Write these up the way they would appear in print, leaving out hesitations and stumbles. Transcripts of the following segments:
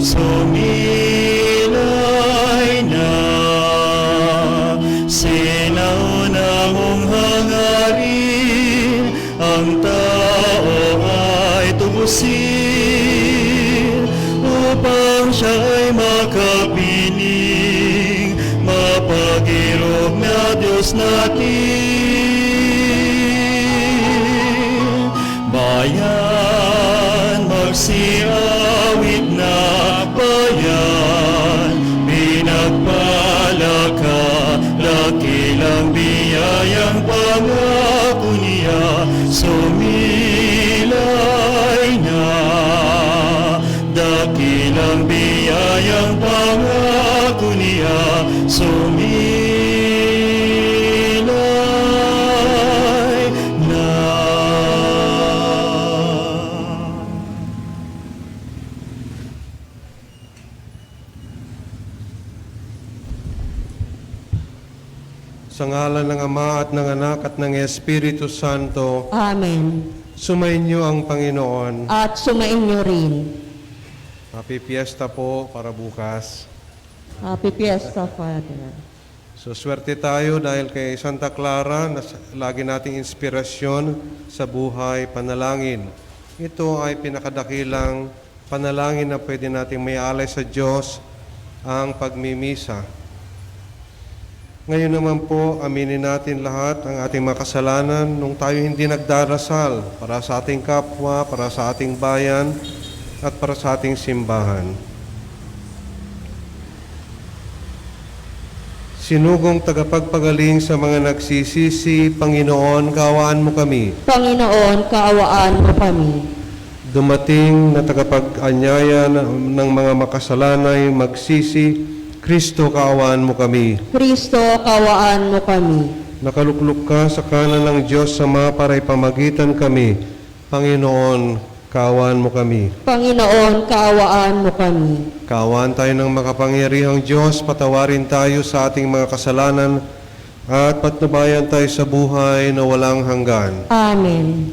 sumilay na. Sinaunang hangarin, ang tao ay tubusin, upang siya ay makapiling, mapag-irog na Diyos natin. Bayan, magsiawit na bayan, pinagpala ka, laki lang biyayang pangako niya, sumilay na. Dakilang biyayang pangako niya, sumilay na. Sa ngalan ng Ama at ng Anak at ng Espiritu Santo, Amen. sumainyo ang Panginoon. At sumainyo rin. Happy Fiesta po para bukas. Happy Fiesta, Father. So swerte tayo dahil kay Santa Clara na lagi nating inspirasyon sa buhay panalangin. Ito ay pinakadakilang panalangin na pwede nating may alay sa Diyos, ang pagmimisa. Ngayon naman po, aminin natin lahat ang ating mga kasalanan nung tayo hindi nagdarasal para sa ating kapwa, para sa ating bayan, at para sa ating simbahan. Sinugong tagapagpagaling sa mga nagsisisi, Panginoon, kaawaan mo kami. Panginoon, kaawaan mo kami. Dumating na tagapag-anyaya ng mga makasalanay magsisi, Kristo, kaawaan mo kami. Kristo, kaawaan mo kami. Nakaluklok ka sa kanan ng Diyos Ama para ipamagitan kami. Panginoon, kaawaan mo kami. Panginoon, kaawaan mo kami. Kaawaan tayo ng makapangyarihang Diyos, patawarin tayo sa ating mga kasalanan at patnubayan tayo sa buhay na walang hanggan. Amen.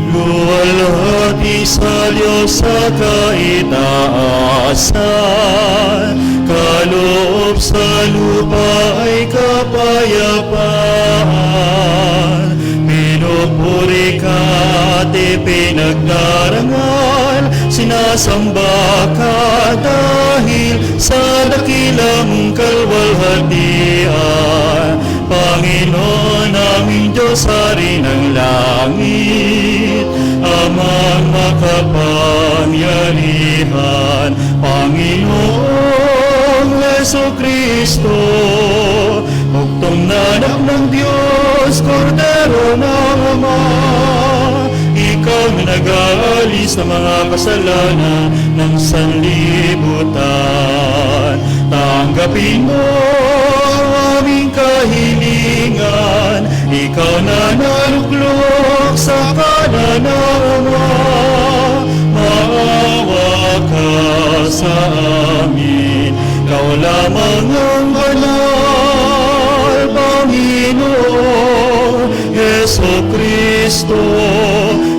Luwalhati sa Diyos sa kaitaasan, kaloob sa lupa ay kapayapaan. Pinupuri ka at ipinagdarangal, sinasamba ka dahil sa dakilang kalwalhatian. Panginoon aming Diyos, Hari ng langit, Amang makapangyarihan, Panginoong Jesucristo, bugtong na anak ng Diyos, Kordero ng Ama, ikaw na nag-aalis ng mga kasalanan ng sanlibutan. Tanggapin mo ang aming kahilingan, ikaw na naluklok sa kanan ng Ama, maawa ka sa amin, ikaw lamang ang banal, Panginoon Jesucristo,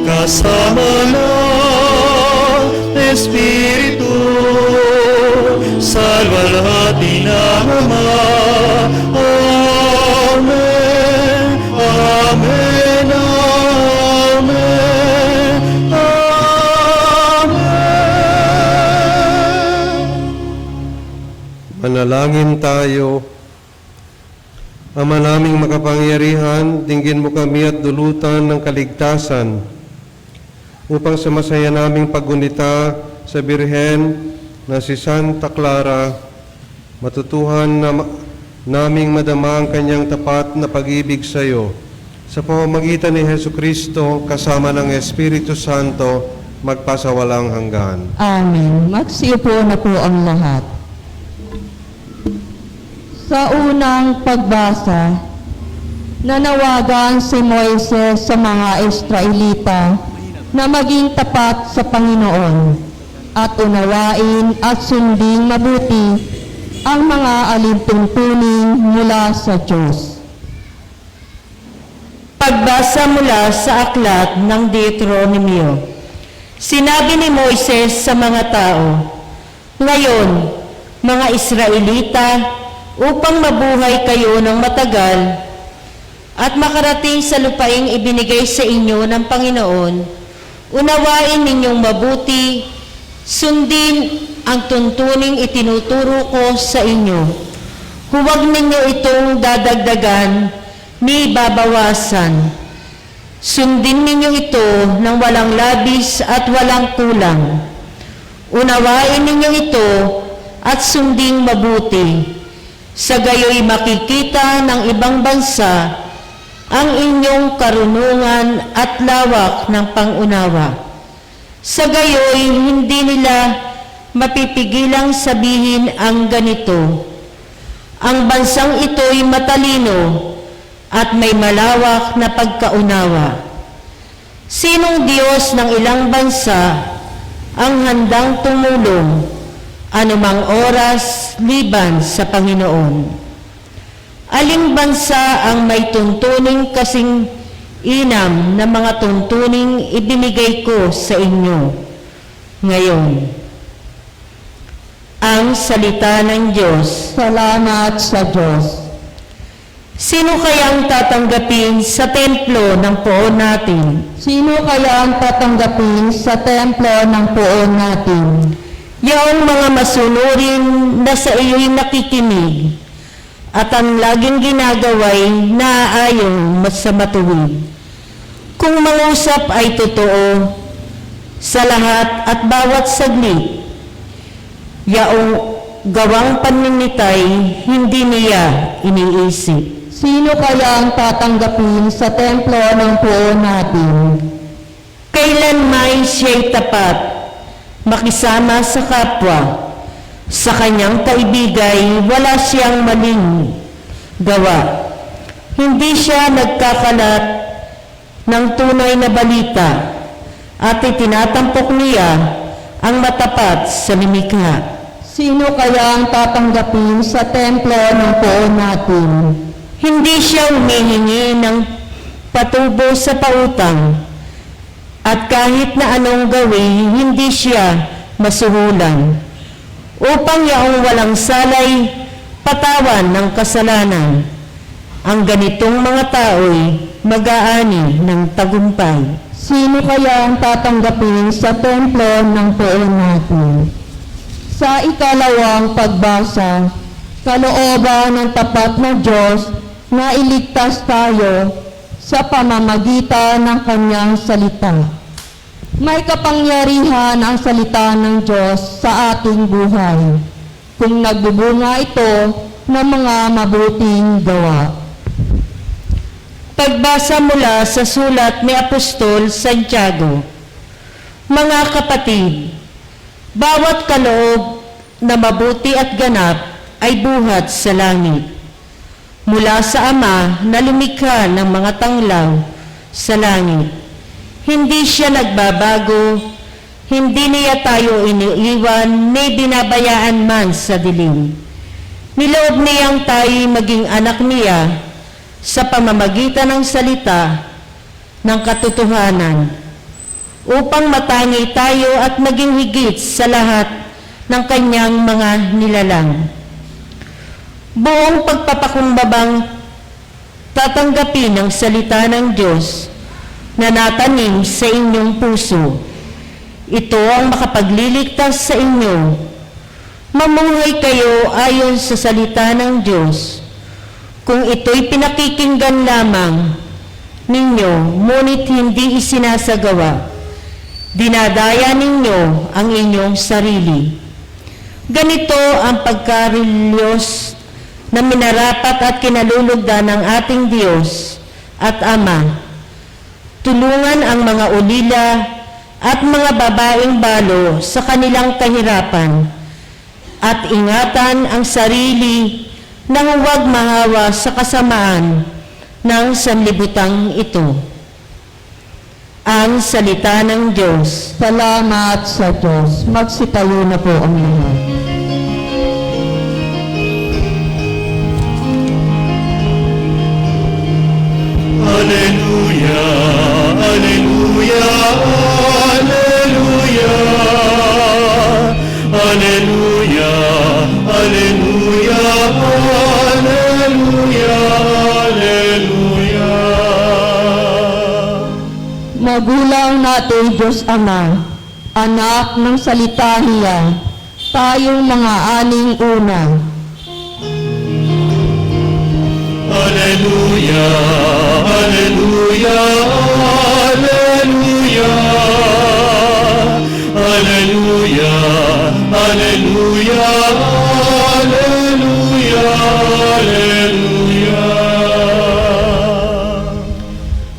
kasama ng Espiritu, sa luwalhati ng Ama. Amen, amen, amen, amen. Manalangin tayo. Ama naming makapangyarihan, dinggin mo kami at dulutan ng kaligtasan upang sa masaya naming paggunita sa Birhen na si Santa Clara, matutuhan na naming madama ang kanyang tapat na pag-ibig sa iyo. Sa pamamagitan ni Jesucristo, kasama ng Espiritu Santo, magpasawalang hanggan. Amen. Magsiupo na po ang lahat. Sa unang pagbasa, nanawagan si Moises sa mga Israelita na maging tapat sa Panginoon at unawain at sunding mabuti ang mga alintuntunin mula sa Diyos. Pagbasa mula sa aklat ng Deuteronomio. Sinabi ni Moises sa mga tao, "Ngayon, mga Israelita, upang mabuhay kayo ng matagal at makarating sa lupaing ibinigay sa inyo ng Panginoon, unawain ninyong mabuti, sundin ang tuntuning itinuturo ko sa inyo. Huwag ninyo itong dadagdagan ni babawasan. Sundin ninyo ito ng walang labis at walang kulang. Unawain ninyo ito at sunding mabuti. Sa gayoy makikita ng ibang bansa ang inyong karunungan at lawak ng pangunawa. Sa gayoy hindi nila mapipigilang sabihin ang ganito, ang bansang ito'y matalino at may malawak na pagkaunawa. Sinong Diyos ng ilang bansa ang handang tumulong anumang oras liban sa Panginoon? Aling bansa ang may tuntuning kasing inam na mga tuntuning ibinigay ko sa inyo ngayon?" Ang salita ng Diyos. Salamat sa Diyos. Sino kayang tatanggapin sa templo ng poon natin? Sino kaya ang tatanggapin sa templo ng poon natin? Yaong mga masunurin na sa iyo'y nakikinig at ang laging ginagaway naaayon sa matuwid. Kung mangusap ay totoo sa lahat at bawat saglit, yaong gawang paninitay hindi niya iniisip. Sino kaya ang tatanggapin sa templo ng poon natin? Kailanman siya'y tapat, makisama sa kapwa. Sa kanyang kaibigay, wala siyang maling gawa. Hindi siya nagkakalat ng tunay na balita at itinatampok niya ang matapat sa limikha. Sino kaya ang tatanggapin sa templo ng poon natin? Hindi siya humihingi ng patubo sa pautang at kahit na anong gawin, hindi siya masuhulan upang yaong walang salay patawan ng kasalanan. Ang ganitong mga tao'y mag-aani ng tagumpay. Sino kaya ang tatanggapin sa templo ng poon natin? Sa ikalawang pagbasa, kalooban ng tapat na Diyos na iligtas tayo sa pamamagitan ng kanyang salita. May kapangyarihan ang salita ng Diyos sa ating buhay kung nagbubunga ito ng mga mabuting gawa. Pagbasa mula sa sulat ni Apostol Santiago. Mga kapatid, bawat kaloob na mabuti at ganap ay buhat sa langit, mula sa Ama na lumikha ng mga tanglaw sa langit. Hindi siya nagbabago, hindi niya tayo iniiwan, ni binabayaan man sa dilim. Niloob niyang tayo maging anak niya sa pamamagitan ng salita ng katotohanan, upang matangi tayo at maging higit sa lahat ng kanyang mga nilalang. Buong pagpapakumbabang tatanggapin ang salita ng Diyos na natanim sa inyong puso. Ito ang makapagliligtas sa inyo. Mamuhay kayo ayon sa salita ng Diyos. Kung ito'y pinakikinggan lamang ninyo, ngunit hindi isinasagawa, dinadaya ninyo ang inyong sarili. Ganito ang pagkarelyos na minarapat at kinalulugdan ng ating Diyos at Ama. Tulungan ang mga ulila at mga babaeng balo sa kanilang kahirapan at ingatan ang sarili nang huwag mahawa sa kasamaan ng sanlibutang ito. Ang salita ng Diyos. Salamat sa Diyos. Magsitayo na po ang lahat. Magulang natin Diyos Ama, anak ng salita niya, tayong mga aning una. Hallelujah, hallelujah, hallelujah. Hallelujah, hallelujah, hallelujah, hallelujah.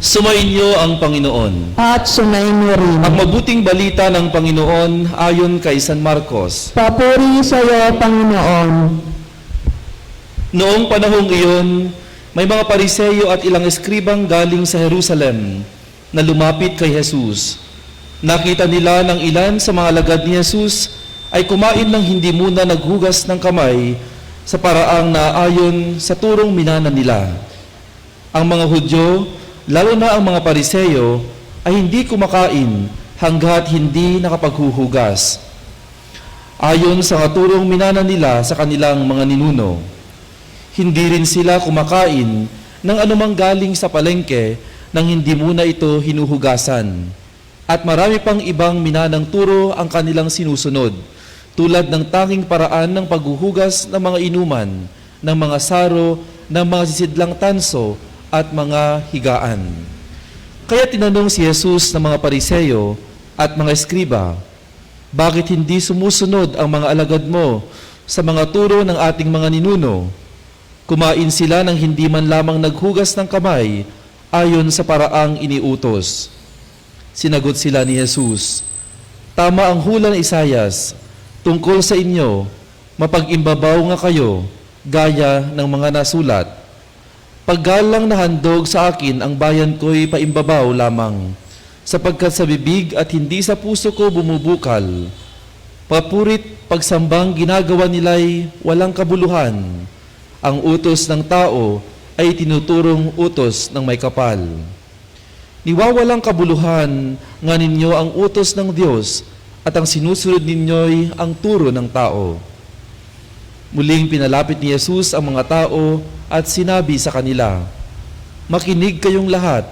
Sumainyo ang Panginoon. At sumayin mo rin. Ang mabuting balita ng Panginoon ayon kay San Marcos. Papuri sa iyo, Panginoon. Noong panahong iyon, may mga Pariseyo at ilang eskribang galing sa Jerusalem na lumapit kay Jesus. Nakita nila ng ilan sa mga alagad ni Jesus ay kumain ng hindi muna naghugas ng kamay sa paraang naayon sa turong minana nila. Ang mga Hudyo, lalo na ang mga Pariseyo, ay hindi kumakain hanggat hindi nakapaghuhugas. Ayon sa turong minana nila sa kanilang mga ninuno, hindi rin sila kumakain ng anumang galing sa palengke nang hindi muna ito hinuhugasan. At marami pang ibang minanang turo ang kanilang sinusunod, tulad ng tanging paraan ng paghuhugas ng mga inuman, ng mga saro, ng mga sisidlang tanso, at mga higaan. Kaya tinanong si Jesus ng mga Pariseyo at mga eskriba, bakit hindi sumusunod ang mga alagad mo sa mga turo ng ating mga ninuno? Kumain sila ng hindi man lamang naghugas ng kamay ayon sa paraang iniutos. Sinagot sila ni Jesus, tama ang hula ng Isayas, tungkol sa inyo, mapag-imbabaw nga kayo, gaya ng mga nasulat. Paggalang na handog sa akin ang bayan ko'y paimbabaw lamang, sapagkat sa bibig at hindi sa puso ko bumubukal. Papurit pagsambang ginagawa nila'y walang kabuluhan. Ang utos ng tao ay tinuturong utos ng may kapal. Niwawalang kabuluhan nga ninyo ang utos ng Diyos at ang sinusunod ninyo'y ang turo ng tao. Muling pinalapit ni Jesus ang mga tao at sinabi sa kanila, makinig kayong lahat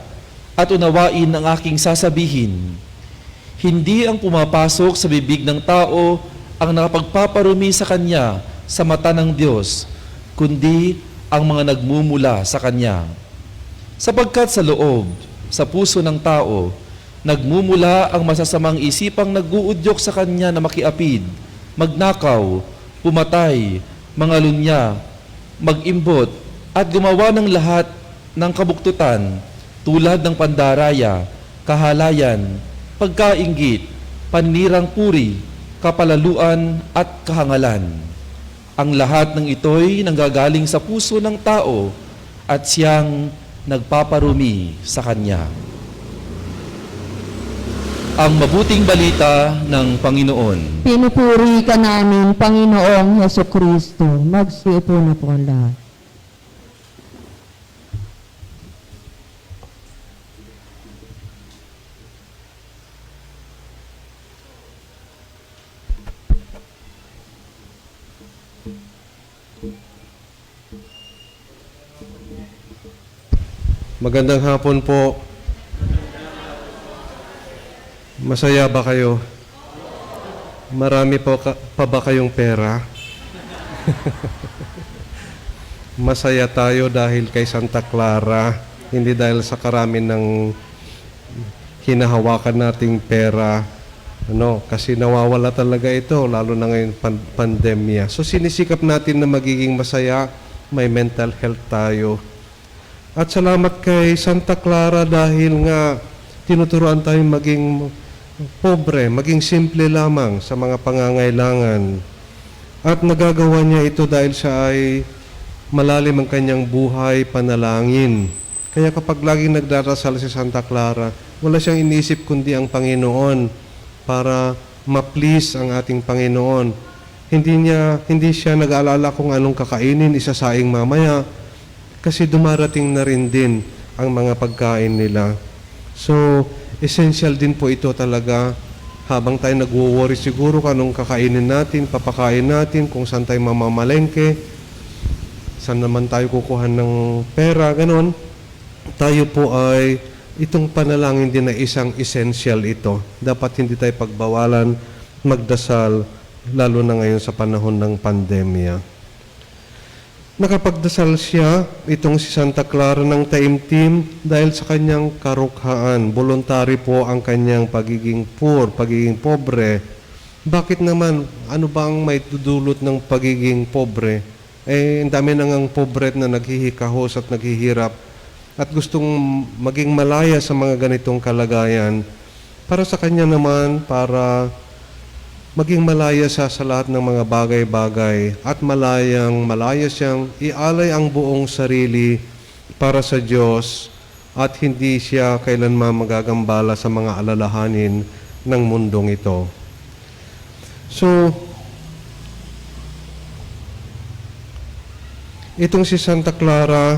at unawain ang aking sasabihin. Hindi ang pumapasok sa bibig ng tao ang nakapagpaparumi sa kanya sa mata ng Diyos, kundi ang mga nagmumula sa Kanya. Sapagkat sa loob, sa puso ng tao, nagmumula ang masasamang isipang nag-uudyok sa Kanya na makiapid, magnakaw, pumatay, mangalunya, mag-imbot, at gumawa ng lahat ng kabuktutan tulad ng pandaraya, kahalayan, pagkainggit, panirang puri, kapalaluan at kahangalan. Ang lahat ng ito'y nanggagaling sa puso ng tao at siyang nagpaparumi sa kanya. Ang mabuting balita ng Panginoon. Pinupuri ka namin, Panginoong Hesukristo. Magsiupo na po ang lahat. Magandang hapon po. Masaya ba kayo? Marami pa ba kayong pera? Masaya tayo dahil kay Santa Clara, hindi dahil sa karami ng hinahawakan nating pera. Kasi nawawala talaga ito, lalo na ngayon pandemya. So sinisikap natin na magiging masaya, may mental health tayo. At salamat kay Santa Clara dahil nga tinuturuan tayong maging pobre, maging simple lamang sa mga pangangailangan. At nagagawa niya ito dahil siya ay malalim ang kanyang buhay, panalangin. Kaya kapag laging nagdarasal si Santa Clara, wala siyang inisip kundi ang Panginoon para ma-please ang ating Panginoon. Hindi siya nag-aalala kung anong kakainin, isasaing mamaya, kasi dumarating na rin din ang mga pagkain nila. So, essential din po ito talaga habang tayo nagwo-worry siguro kung anong kakainin natin, papakain natin, kung saan tayo mamamalengke, saan naman tayo kukuha ng pera, ganon. Tayo po ay itong panalangin din na isang essential ito. Dapat hindi tayo pagbawalan magdasal, lalo na ngayon sa panahon ng pandemya. Nakapagdasal siya, itong si Santa Clara ng Taimtim, dahil sa kanyang karukhaan. Voluntary po ang kanyang pagiging poor, pagiging pobre. Bakit naman? Ano bang may dudulot ng pagiging pobre? Ang dami nang pobre na naghihikahos at naghihirap at gustong maging malaya sa mga ganitong kalagayan. Para sa kanya naman, para maging malaya siya sa lahat ng mga bagay-bagay at malaya siyang ialay ang buong sarili para sa Diyos at hindi siya kailanman magagambala sa mga alalahanin ng mundong ito. So, itong si Santa Clara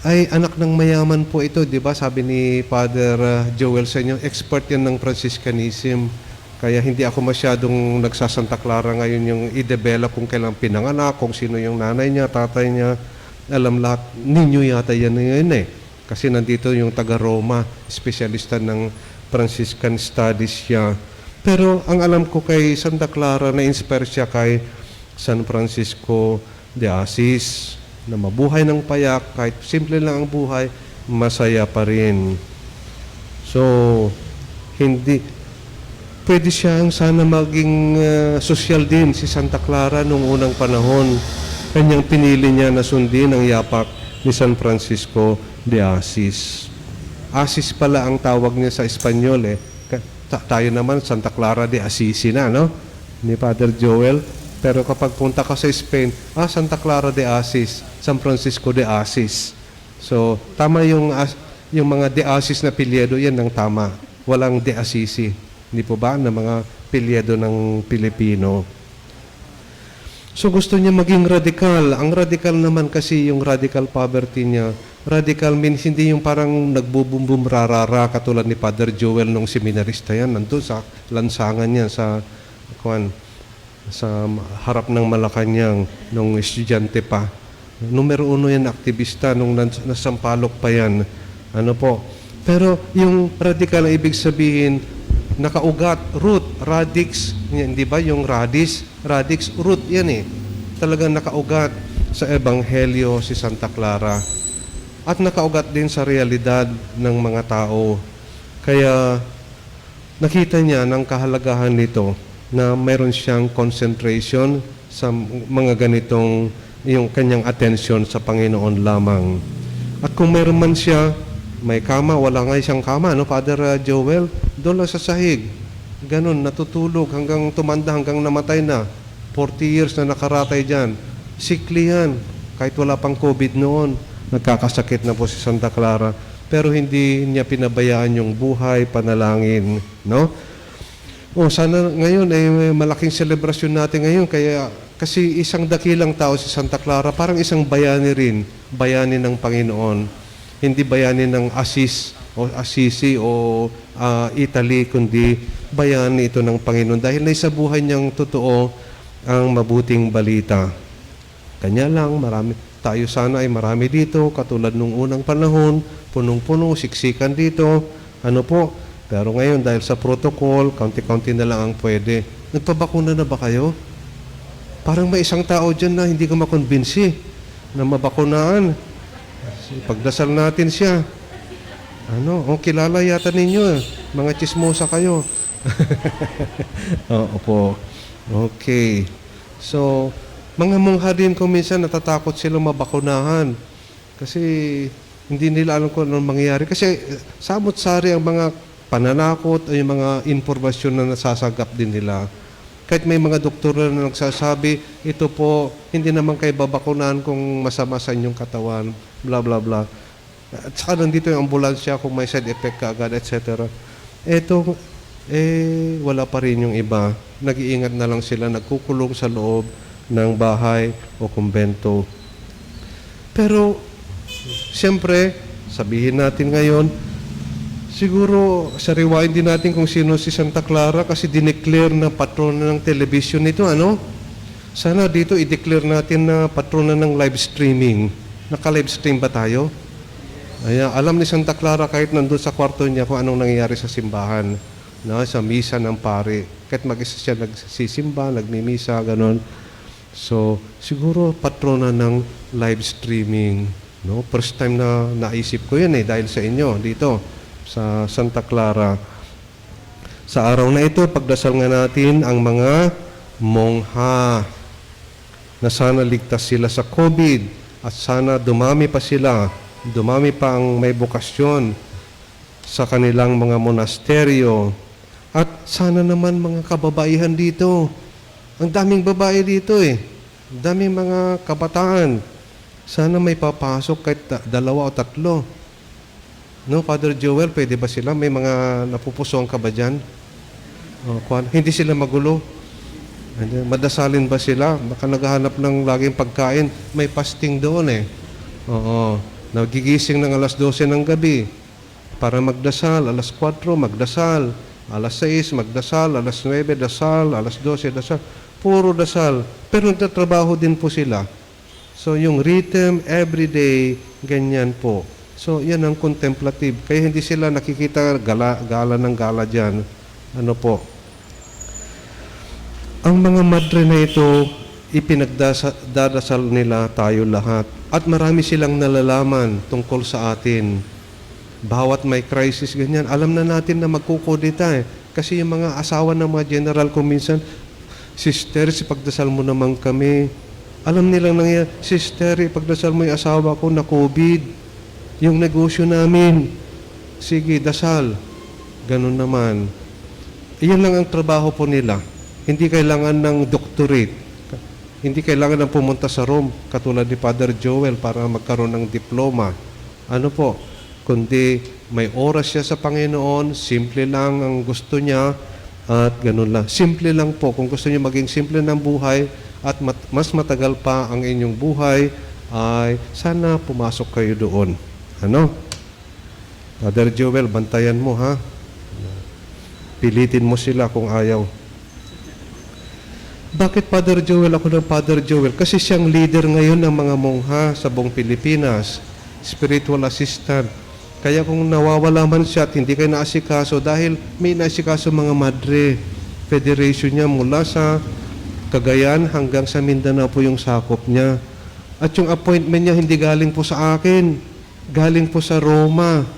ay anak ng mayaman po ito, di ba? Sabi ni Father Joel sa inyo, expert yan ng Franciscanism. Kaya hindi ako masyadong nagsasanta Clara ngayon yung i-develop kung kailang pinanganak, kung sino yung nanay niya, tatay niya. Alam lahat, ninyo yata yan ngayon eh. Kasi nandito yung taga-Roma, espesyalista ng Franciscan Studies siya. Pero ang alam ko kay Santa Clara, na-inspire siya kay San Francisco de Assis, na mabuhay ng payak, kahit simple lang ang buhay, masaya pa rin. So, pwede siyang sana maging social din si Santa Clara noong unang panahon. Kanyang pinili niya na sundin ang yapak ni San Francisco de Assis. Assis pala ang tawag niya sa Espanyol eh. Tayo naman, Santa Clara de Assisi na, no? Ni Father Joel. Pero kapag punta ka sa Spain, Santa Clara de Assis, San Francisco de Assis. So, tama yung mga de Assis na pilyedo, yan ang tama. Walang de Assisi. Hindi po ba? Na mga pilyedo ng Pilipino. So gusto niya maging radikal. Ang radikal naman kasi yung radical poverty niya. Radical means hindi yung parang nagbubumbum rarara katulad ni Father Joel nung seminarista yan. Nandun sa lansangan niya sa harap ng Malacanang nung estudyante pa. Numero 1 yan, aktivista nung nasampalok pa yan. Ano po? Pero yung radical ang ibig sabihin, nakaugat, root, radix, yan, di ba? Yung radix, root yan eh. Talagang nakaugat sa Ebanghelyo si Santa Clara. At nakaugat din sa realidad ng mga tao. Kaya nakita niya ng kahalagahan nito na mayroon siyang concentration sa mga ganitong yung kanyang atensyon sa Panginoon lamang. At kung mayroon man siya, may kama, wala nga siyang kama, no? Father Joel, doon lang sa sahig. Ganon, natutulog hanggang tumanda, hanggang namatay na. 40 years na nakaratay dyan. Sickly yan. Kahit wala pang COVID noon, nagkakasakit na po si Santa Clara. Pero hindi niya pinabayaan yung buhay, panalangin. No? Sana ngayon ay malaking selebrasyon natin ngayon. Kasi isang dakilang tao si Santa Clara, parang isang bayani rin. Bayani ng Panginoon. Hindi bayani ng Assisi o Italy, kundi bayani ito ng Panginoon. Dahil na sa buhay niyang totoo ang mabuting balita. Kanya lang, tayo sana ay marami dito, katulad nung unang panahon, punong-puno, siksikan dito. Ano po? Pero ngayon, dahil sa protocol, kaunti-kaunti na lang ang pwede. Nagpabakuna na ba kayo? Parang may isang tao dyan na hindi ko makonbinsi na mabakunaan. Pagdasal natin siya. Kilala yata ninyo. Mga chismosa kayo. Opo. Okay. So, mga mongha din kung minsan natatakot silang mabakunahan. Kasi hindi nila alam kung anong mangyayari. Kasi samot-sari ang mga pananakot o yung mga informasyon na nasasagap din nila. Kahit may mga doktor na nagsasabi, ito po, hindi naman kayo babakunahan kung masama sa inyong katawan, bla bla bla. At saka nandito yung ambulansya kung may side effect ka agad, etc. Ito, wala pa rin yung iba. Nag-iingat na lang sila, nagkukulong sa loob ng bahay o kumbento. Pero, siyempre, sabihin natin ngayon, siguro, sariwain din natin kung sino si Santa Clara kasi dineclare na patrona ng television nito, ano? Sana dito i-declare natin na patrona ng live streaming. Naka-live stream ba tayo? Ayan, alam ni Santa Clara kahit nandun sa kwarto niya kung anong nangyayari sa simbahan, no, sa misa ng pari. Kahit mag-isa siya nagsisimba, nagmimisa, ganon. So, siguro patrona ng live streaming. No? First time na naisip ko yan dahil sa inyo dito sa Santa Clara. Sa araw na ito, pagdasal nga natin ang mga mongha na sana ligtas sila sa COVID at sana dumami pa sila, dumami pa ang may bokasyon sa kanilang mga monasteryo. At sana naman mga kababaihan dito. Ang daming babae dito Ang daming mga kabataan. Sana may papasok kahit 2 o 3. No, Father Joel, pwede ba sila? May mga napupusuan ka ba dyan? Hindi sila magulo. Madasalin ba sila? Baka naghahanap ng laging pagkain. May fasting doon Oo. Nagigising ng alas 12 ng gabi para magdasal. Alas 4, magdasal. Alas 6, magdasal. Alas 9, dasal. Alas 12, dasal. Puro dasal. Pero nagtatrabaho din po sila. So, yung rhythm, everyday, ganyan po. So, yan ang contemplative. Kaya hindi sila nakikita gala ng gala dyan. Ano po? Ang mga madre na ito, ipinagdadasal nila tayo lahat. At marami silang nalalaman tungkol sa atin. Bawat may crisis, ganyan, alam na natin na magkukudita Kasi yung mga asawa ng mga general kung minsan, sister, ipagdasal mo naman kami. Alam nilang nangyayari, sister, ipagdasal mo yung asawa ko na COVID. Yung negosyo namin. Sige, dasal. Ganun naman. Iyan lang ang trabaho po nila. Hindi kailangan ng doctorate. Hindi kailangan ng pumunta sa Rome, katulad ni Father Joel, para magkaroon ng diploma. Ano po? Kundi may oras siya sa Panginoon, simple lang ang gusto niya, at ganun lang. Simple lang po. Kung gusto niyo maging simple ng buhay, at mas matagal pa ang inyong buhay, ay sana pumasok kayo doon. Ano? Father Joel, bantayan mo ha. Pilitin mo sila kung ayaw. Bakit Father Joel? Ako ng Father Joel? Kasi siyang leader ngayon ng mga mongha sa buong Pilipinas. Spiritual assistant. Kaya kung nawawala man siya at hindi kayo naasikaso, dahil may naasikaso mga madre, federation niya mula sa Cagayan hanggang sa Mindanao po yung sakop niya. At yung appointment niya hindi galing po sa akin, galing po sa Roma.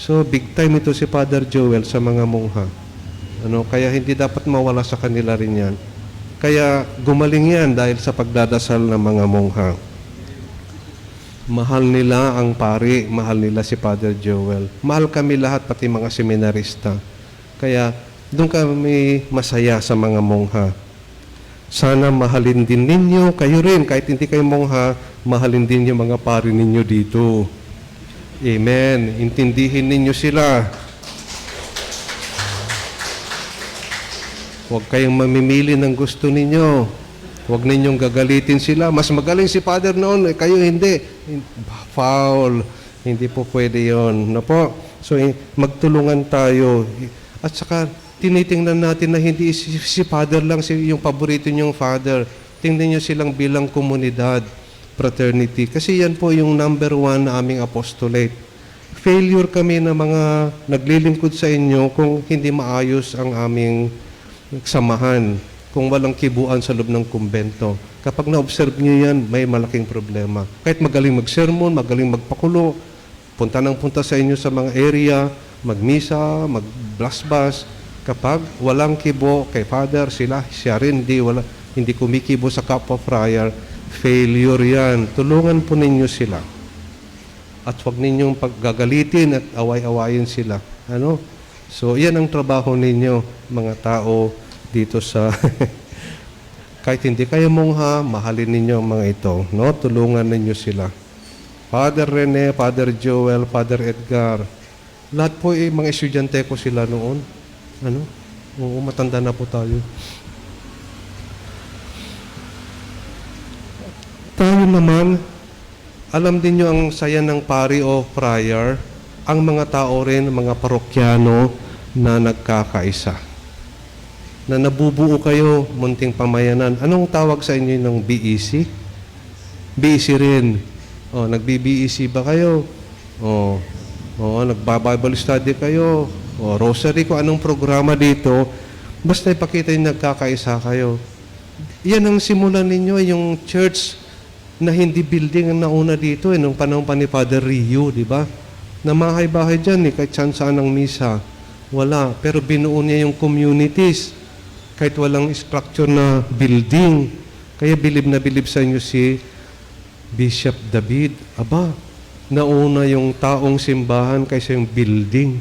So big time ito si Father Joel sa mga mongha. Kaya hindi dapat mawala sa kanila rin yan. Kaya gumaling yan dahil sa pagdadasal ng mga mongha. Mahal nila ang pari, mahal nila si Father Joel. Mahal kami lahat, pati mga seminarista. Kaya doon kami masaya sa mga mongha. Sana mahalin din ninyo, kayo rin, kahit hindi kayo mongha, mahalin din yung mga pari ninyo dito. Amen. Intindihin ninyo sila. Huwag kayong mamimili ng gusto ninyo. Huwag ninyong gagalitin sila. Mas magaling si Father noon, kayo hindi. Foul. Hindi po pwede yun. No po? So, magtulungan tayo. At saka, tinitingnan natin na hindi si Father lang yung paborito niyong Father. Tingnan niyo silang bilang komunidad, fraternity. Kasi yan po yung number 1 na aming apostolate. Failure kami na mga naglilingkod sa inyo kung hindi maayos ang aming samahan, kung walang kibuan sa loob ng kumbento. Kapag na-observe niyo yan, may malaking problema. Kahit magaling mag-sermon, magaling magpakulo, punta sa inyo sa mga area, magmisa, mag-blasbas, kapag walang kibo kay Father, siya rin hindi kumikibo sa kapwa friar, failure yan. Tulungan po ninyo sila. At huwag ninyong paggagalitin at away-awayin sila. So, yan ang trabaho ninyo, mga tao dito sa... Kahit hindi kayo mongha, mahalin ninyo ang mga ito. Tulungan ninyo sila. Father Rene, Father Joel, Father Edgar, lahat po mga estudyante ko sila noon. Oo, matanda na po tayo. Tayo naman, alam din nyo ang saya ng pari o friar, ang mga tao rin, mga parokyano na nagkakaisa. Na nabubuo kayo, munting pamayanan. Anong tawag sa inyo ng BEC? BEC rin. Nagbi-BEC ba kayo? Oh, nagba-Bible study kayo. O, rosary ko, anong programa dito. Basta ipakita yung nagkakaisa kayo. Yan ang simulan ninyo, yung church na hindi building ang nauna dito, nung panahon pa ni Father Rio, di ba? Namahay-bahay dyan, kahit saan ang misa. Wala. Pero binuo niya yung communities. Kahit walang structure na building. Kaya bilib na bilib sa inyo si Bishop David. Aba, nauna yung taong simbahan kaysa yung building.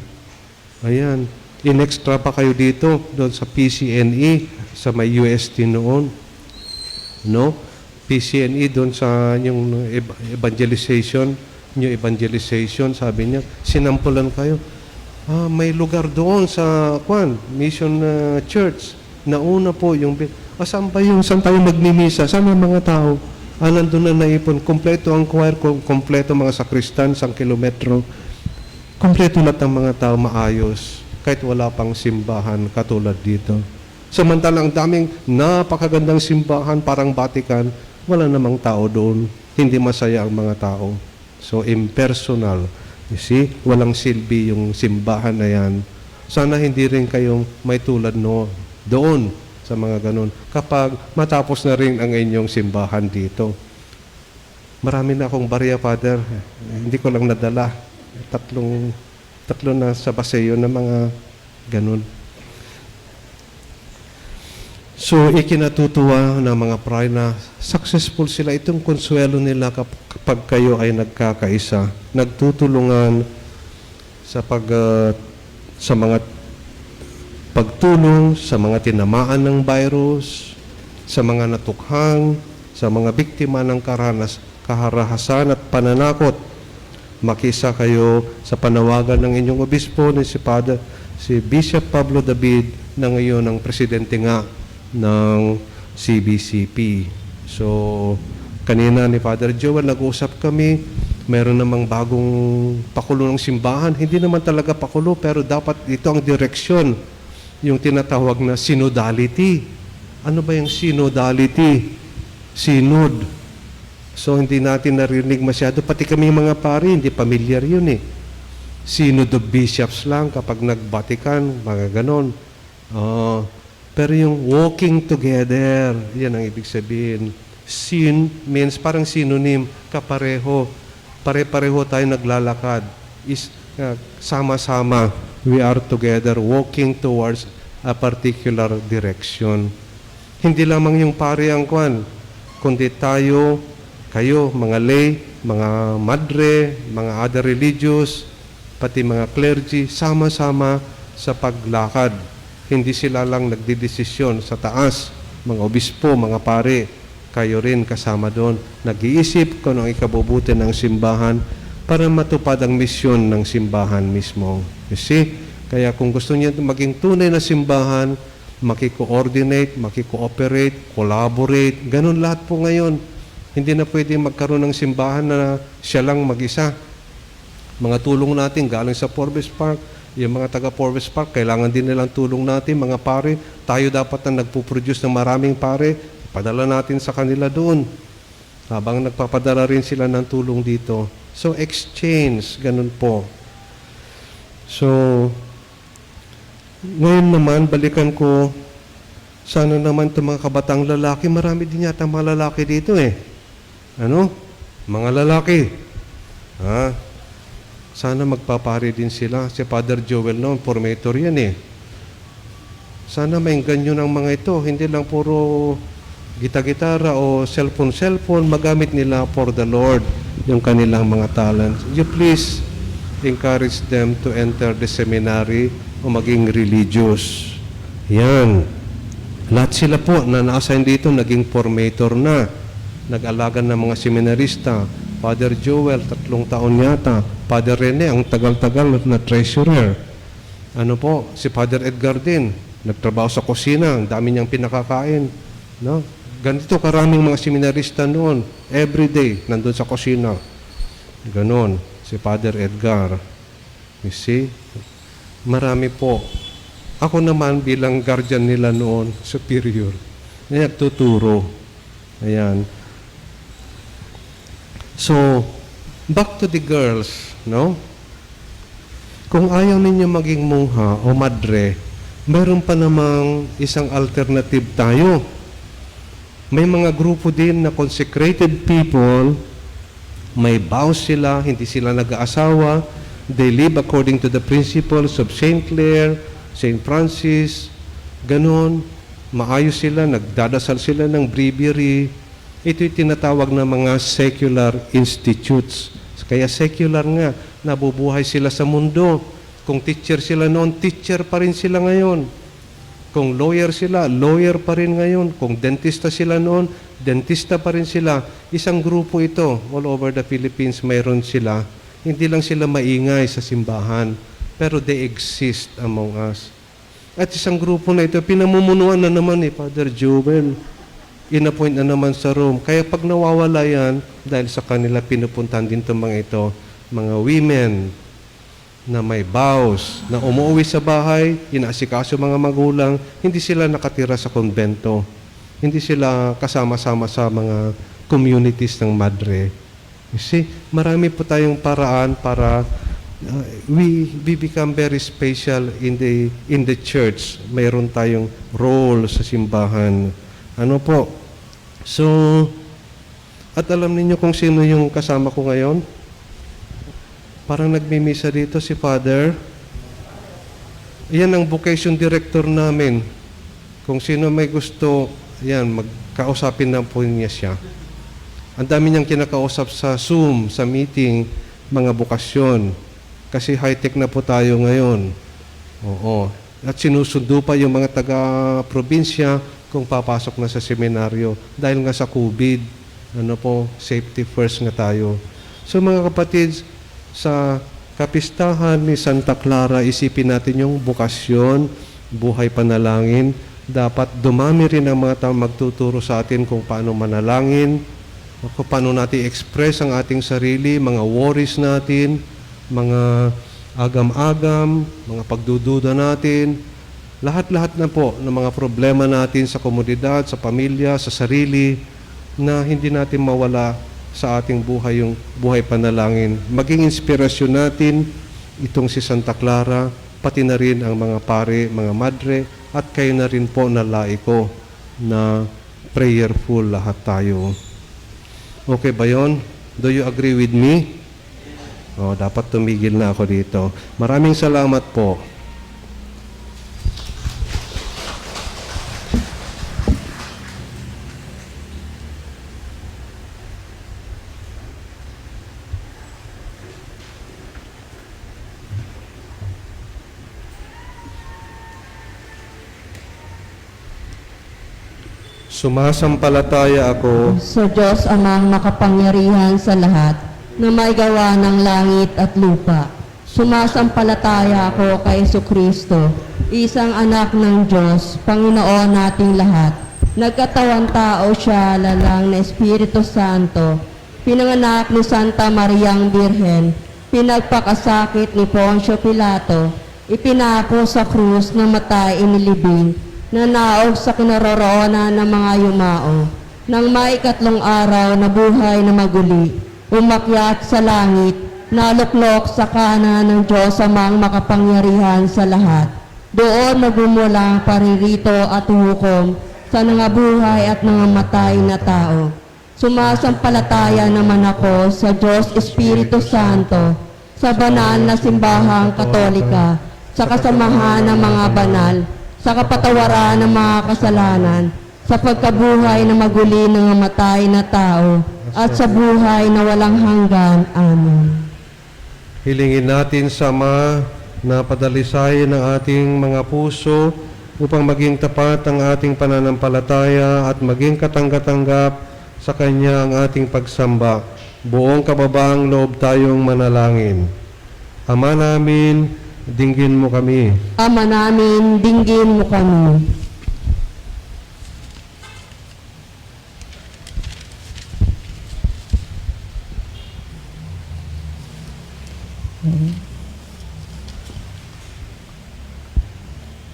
Ayan. In-extra pa kayo dito, doon sa PCNE, sa may UST noon. No? PCNE doon sa yung evangelization, new evangelization, sabi niya, sinampulan kayo. May lugar doon sa Mission Church. Nauna po yung... saan tayo magmimisa? Saan ang mga tao? Nandun na naipon. Kompleto ang choir, kompleto mga sakristan, 1 kilometro. Kompleto lahat ng mga tao maayos. Kahit wala pang simbahan katulad dito. Samantalang daming napakagandang simbahan, parang Vatican, wala namang tao doon. Hindi masaya ang mga tao. So, impersonal. You see, walang silbi yung simbahan na yan. Sana hindi rin kayong may tulad doon sa mga ganun. Kapag matapos na rin ang inyong simbahan dito. Marami na akong barya, Father. Hindi ko lang nadala. Tatlo na sa baseyo na mga ganun. So, ikinatutuwa ng mga pray na successful sila. Itong konsuelo nila kapag kayo ay nagkakaisa. Nagtutulungan sa mga pagtulong sa mga tinamaan ng virus, sa mga natukhang, sa mga biktima ng kaharahasan at pananakot. Makisa kayo sa panawagan ng inyong obispo ni si Bishop Pablo David na ngayon ang presidente nga ng CBCP. So, kanina ni Father Joel, nag-usap kami, meron namang bagong pakulo ng simbahan. Hindi naman talaga pakulo, pero dapat ito ang direksyon, yung tinatawag na synodality. Ano ba yung synodality? Synod. So, hindi natin narinig masyado. Pati kami mga pari, hindi familiar yun eh. Synod of Bishops lang kapag nag-Vatican, mga ganon. Pero yung walking together, yan ang ibig sabihin. Syn means parang synonym, kapareho. Pare-pareho tayo naglalakad. Sama-sama, we are together walking towards a particular direction. Hindi lamang yung pari ang kundi tayo, kayo, mga lay, mga madre, mga other religious, pati mga clergy, sama-sama sa paglakad. Hindi sila lang nagdidesisyon sa taas, mga obispo, mga pare, kayo rin kasama doon. Nag-iisip kung anong ikabubuti ng simbahan para matupad ang misyon ng simbahan mismo. You see? Kaya kung gusto niyo maging tunay na simbahan, makiko-coordinate, makiko-operate, collaborate, ganun lahat po ngayon. Hindi na pwede magkaroon ng simbahan na siya lang mag-isa. Mga tulong natin galing sa Forbes Park, yung mga taga Forbes Park, kailangan din nilang tulong natin, mga pare. Tayo dapat na nagpo-produce ng maraming pare, padala natin sa kanila doon. Habang nagpapadala rin sila ng tulong dito. So, exchange, ganun po. So, ngayon naman, balikan ko, sana naman itong mga kabatang lalaki, marami din yata mga lalaki dito eh. Mga lalaki. Sana magpapari din sila. Si Father Joel noon, formator yan eh. Sana mainggan nyo ng mga ito. Hindi lang puro gita-gitara o cellphone. Magamit nila for the Lord yung kanilang mga talents. You please encourage them to enter the seminary o maging religious. Yan. Lahat sila po na na-assign dito, naging formator na. Nag-alaga ng mga seminarista. Father Joel, 3 taon yata. Father Rene, ang tagal-tagal na treasurer. Si Father Edgar din, nagtrabaho sa kusina, ang dami niyang pinakakain. Ganito karaming mga seminarista noon. Every day, nandun sa kusina. Ganon, si Father Edgar. You see? Marami po. Ako naman bilang guardian nila noon, superior, na nagtuturo. Ayan. So, back to the girls. no? Kung ayaw ninyo maging mungha o madre, meron pa namang isang alternative tayo. May mga grupo din na consecrated people, may vows sila, hindi sila nag-aasawa, they live according to the principles of St. Clare, St. Francis, ganon, maayos sila, nagdadasal sila ng breviary. Ito'y tinatawag na mga secular institutes. Kaya secular nga, nabubuhay sila sa mundo. Kung teacher sila noon, teacher pa rin sila ngayon. Kung lawyer sila, lawyer pa rin ngayon. Kung dentista sila noon, dentista pa rin sila. Isang grupo ito, all over the Philippines, mayroon sila. Hindi lang sila maingay sa simbahan, pero they exist among us. At isang grupo na ito, pinamumunuan na naman ni Father Joel. In-appoint na naman sa Rome. Kaya pag nawawala yan, dahil sa kanila pinupuntahan din itong mga ito, mga women na may vows, na umuwi sa bahay, inaasikaso mga magulang, hindi sila nakatira sa konbento. Hindi sila kasama-sama sa mga communities ng madre. You see, marami po tayong paraan para we become very special in the church. Mayroon tayong role sa simbahan. Ano po? So, at alam niyo kung sino yung kasama ko ngayon? Parang nagmimisa dito si Father. Yan ang vocation director namin. Kung sino may gusto, yan, magkausapin na po niya siya. Ang dami niyang kinakausap sa Zoom, sa meeting, mga bukasyon. Kasi high-tech na po tayo ngayon. Oo. At sinusundo pa yung mga taga-probinsya kung papasok na sa seminaryo. Dahil nga sa COVID, ano po, safety first nga tayo. So mga kapatid, sa kapistahan ni Santa Clara, isipin natin yung bukasyon, buhay panalangin. Dapat dumami rin ang mga tao magtuturo sa atin kung paano manalangin, kung paano natin express ang ating sarili, mga worries natin, mga agam-agam, mga pagdududa natin, lahat-lahat na po ng mga problema natin sa komunidad, sa pamilya, sa sarili, na hindi natin mawala sa ating buhay yung buhay panalangin. Maging inspirasyon natin itong si Santa Clara, pati na rin ang mga pare, mga madre, at kayo na rin po na laiko na prayerful lahat tayo. Okay ba yun? Do you agree with me? Oh, dapat tumigil na ako dito. Maraming salamat po. Sumasampalataya ako Sa Diyos Amang makapangyarihan sa lahat, na may gawa ng langit at lupa. Sumasampalataya ako kay Jesucristo, isang anak ng Diyos, Panginoon nating lahat. Nagkatawang tao siya, lalang na Espiritu Santo, pinanganak ni Santa Mariang Birhen, pinagpakasakit ni Poncio Pilato, ipinako sa krus na matay inilibing, nanaog sa kinaroroonan ng mga yumao. Nang maikatlong araw na buhay na maguli, umakyat sa langit, naluklok sa kanan ng Diyos Amang makapangyarihan sa lahat. Doon nagmumulang paririto at hukom sa nangabuhay at nangamatay na tao. Sumasampalataya naman ako sa Diyos Espiritu Santo, sa banal na simbahang Katolika, sa kasamahan ng mga banal, sa kapatawaran ng mga kasalanan, sa pagkabuhay na maguli ng namatay na tao, at sa buhay na walang hanggan. Amen. Hilingin natin, Sama, na padalisayin ang ating mga puso upang maging tapat ang ating pananampalataya at maging katanggap-tanggap sa Kanya ang ating pagsamba. Buong kababaang loob tayong manalangin. Ama namin, dinggin mo kami. Ama namin, dinggin mo kami.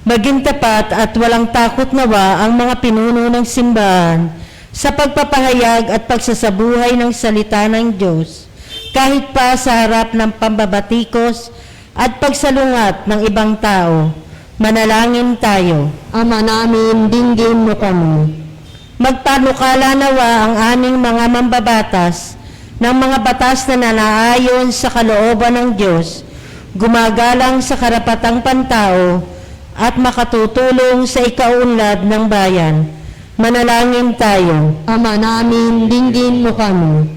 Maging tapat at walang takot nawa ang mga pinuno ng simbahan sa pagpapahayag at pagsasabuhay ng salita ng Diyos kahit pa sa harap ng pambabatikos at pagsalungat ng ibang tao. Manalangin tayo. Ama namin, dinggin mo kami. Magpanukala nawa ang aming mga mambabatas ng mga batas na nanaayon sa kalooban ng Diyos, gumagalang sa karapatang pantao at makatutulong sa ikaunlad ng bayan. Manalangin tayo. Ama namin, dinggin mo kami.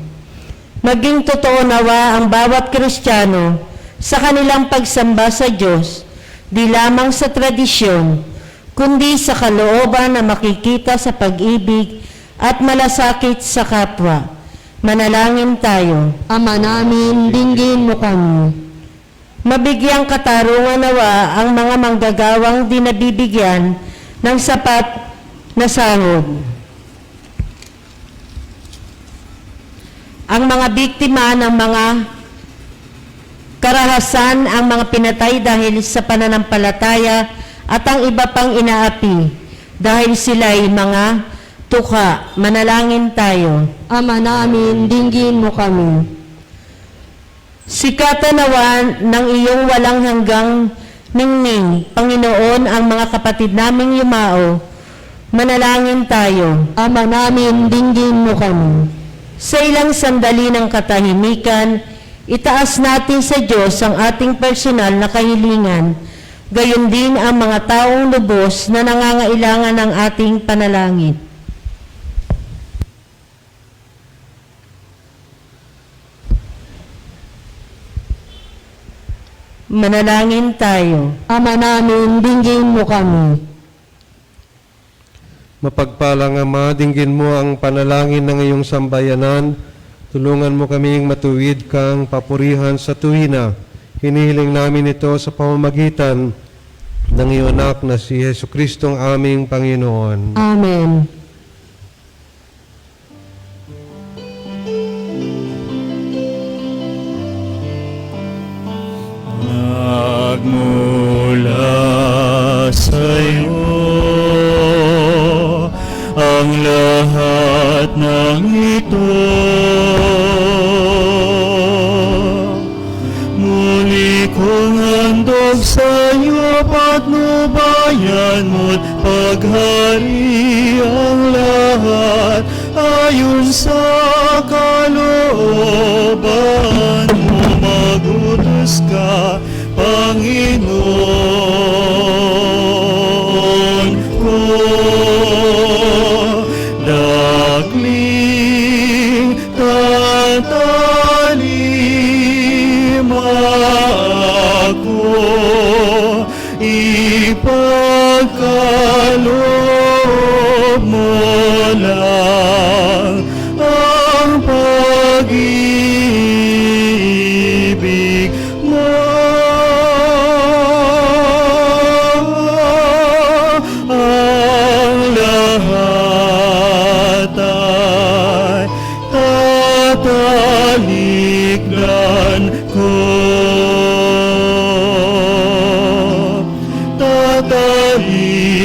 Maging totoo nawa ang bawat Kristiyano sa kanilang pagsamba sa Diyos, di lamang sa tradisyon, kundi sa kalooban na makikita sa pag-ibig at malasakit sa kapwa. Manalangin tayo. Ama namin, dinggin mo kami. Mabigyang katarungan nawa ang mga manggagawang di nabibigyan ng sapat na sahod. Ang mga biktima ng mga karahasan, ang mga pinatay dahil sa pananampalataya at ang iba pang inaapi dahil sila'y mga tuka. Manalangin tayo. Ama namin, dinggin mo kami. Sikatan nawa ng iyong walang hanggang ningning, Panginoon, ang mga kapatid naming yumao. Manalangin tayo. Ama namin, dinggin mo kami. Sa ilang sandali ng katahimikan, itaas natin sa Diyos ang ating personal na kahilingan, gayon din ang mga taong lubos na nangangailangan ng ating panalangin. Manalangin tayo. Ama namin, dinggin mo kami. Mapagpalang Ama, dinggin mo ang panalangin ng iyong sambayanan. Tulungan mo kaming matuwid kang papurihan sa tuwina. Hinihiling namin ito sa pamamagitan ng iyong anak na si Jesucristong aming Panginoon. Amen. Magmula sa'yo ang lahat ng ito. Muli kong handog sa'yo patnubayan mo't paghari ang lahat ayon sa kalooban mo. Magutos ka, Panginoon ko, dagling tatalima ako, ipagkaloob mo lang ang pag-ibig mo. Ang lahat ay tatalikdan ko.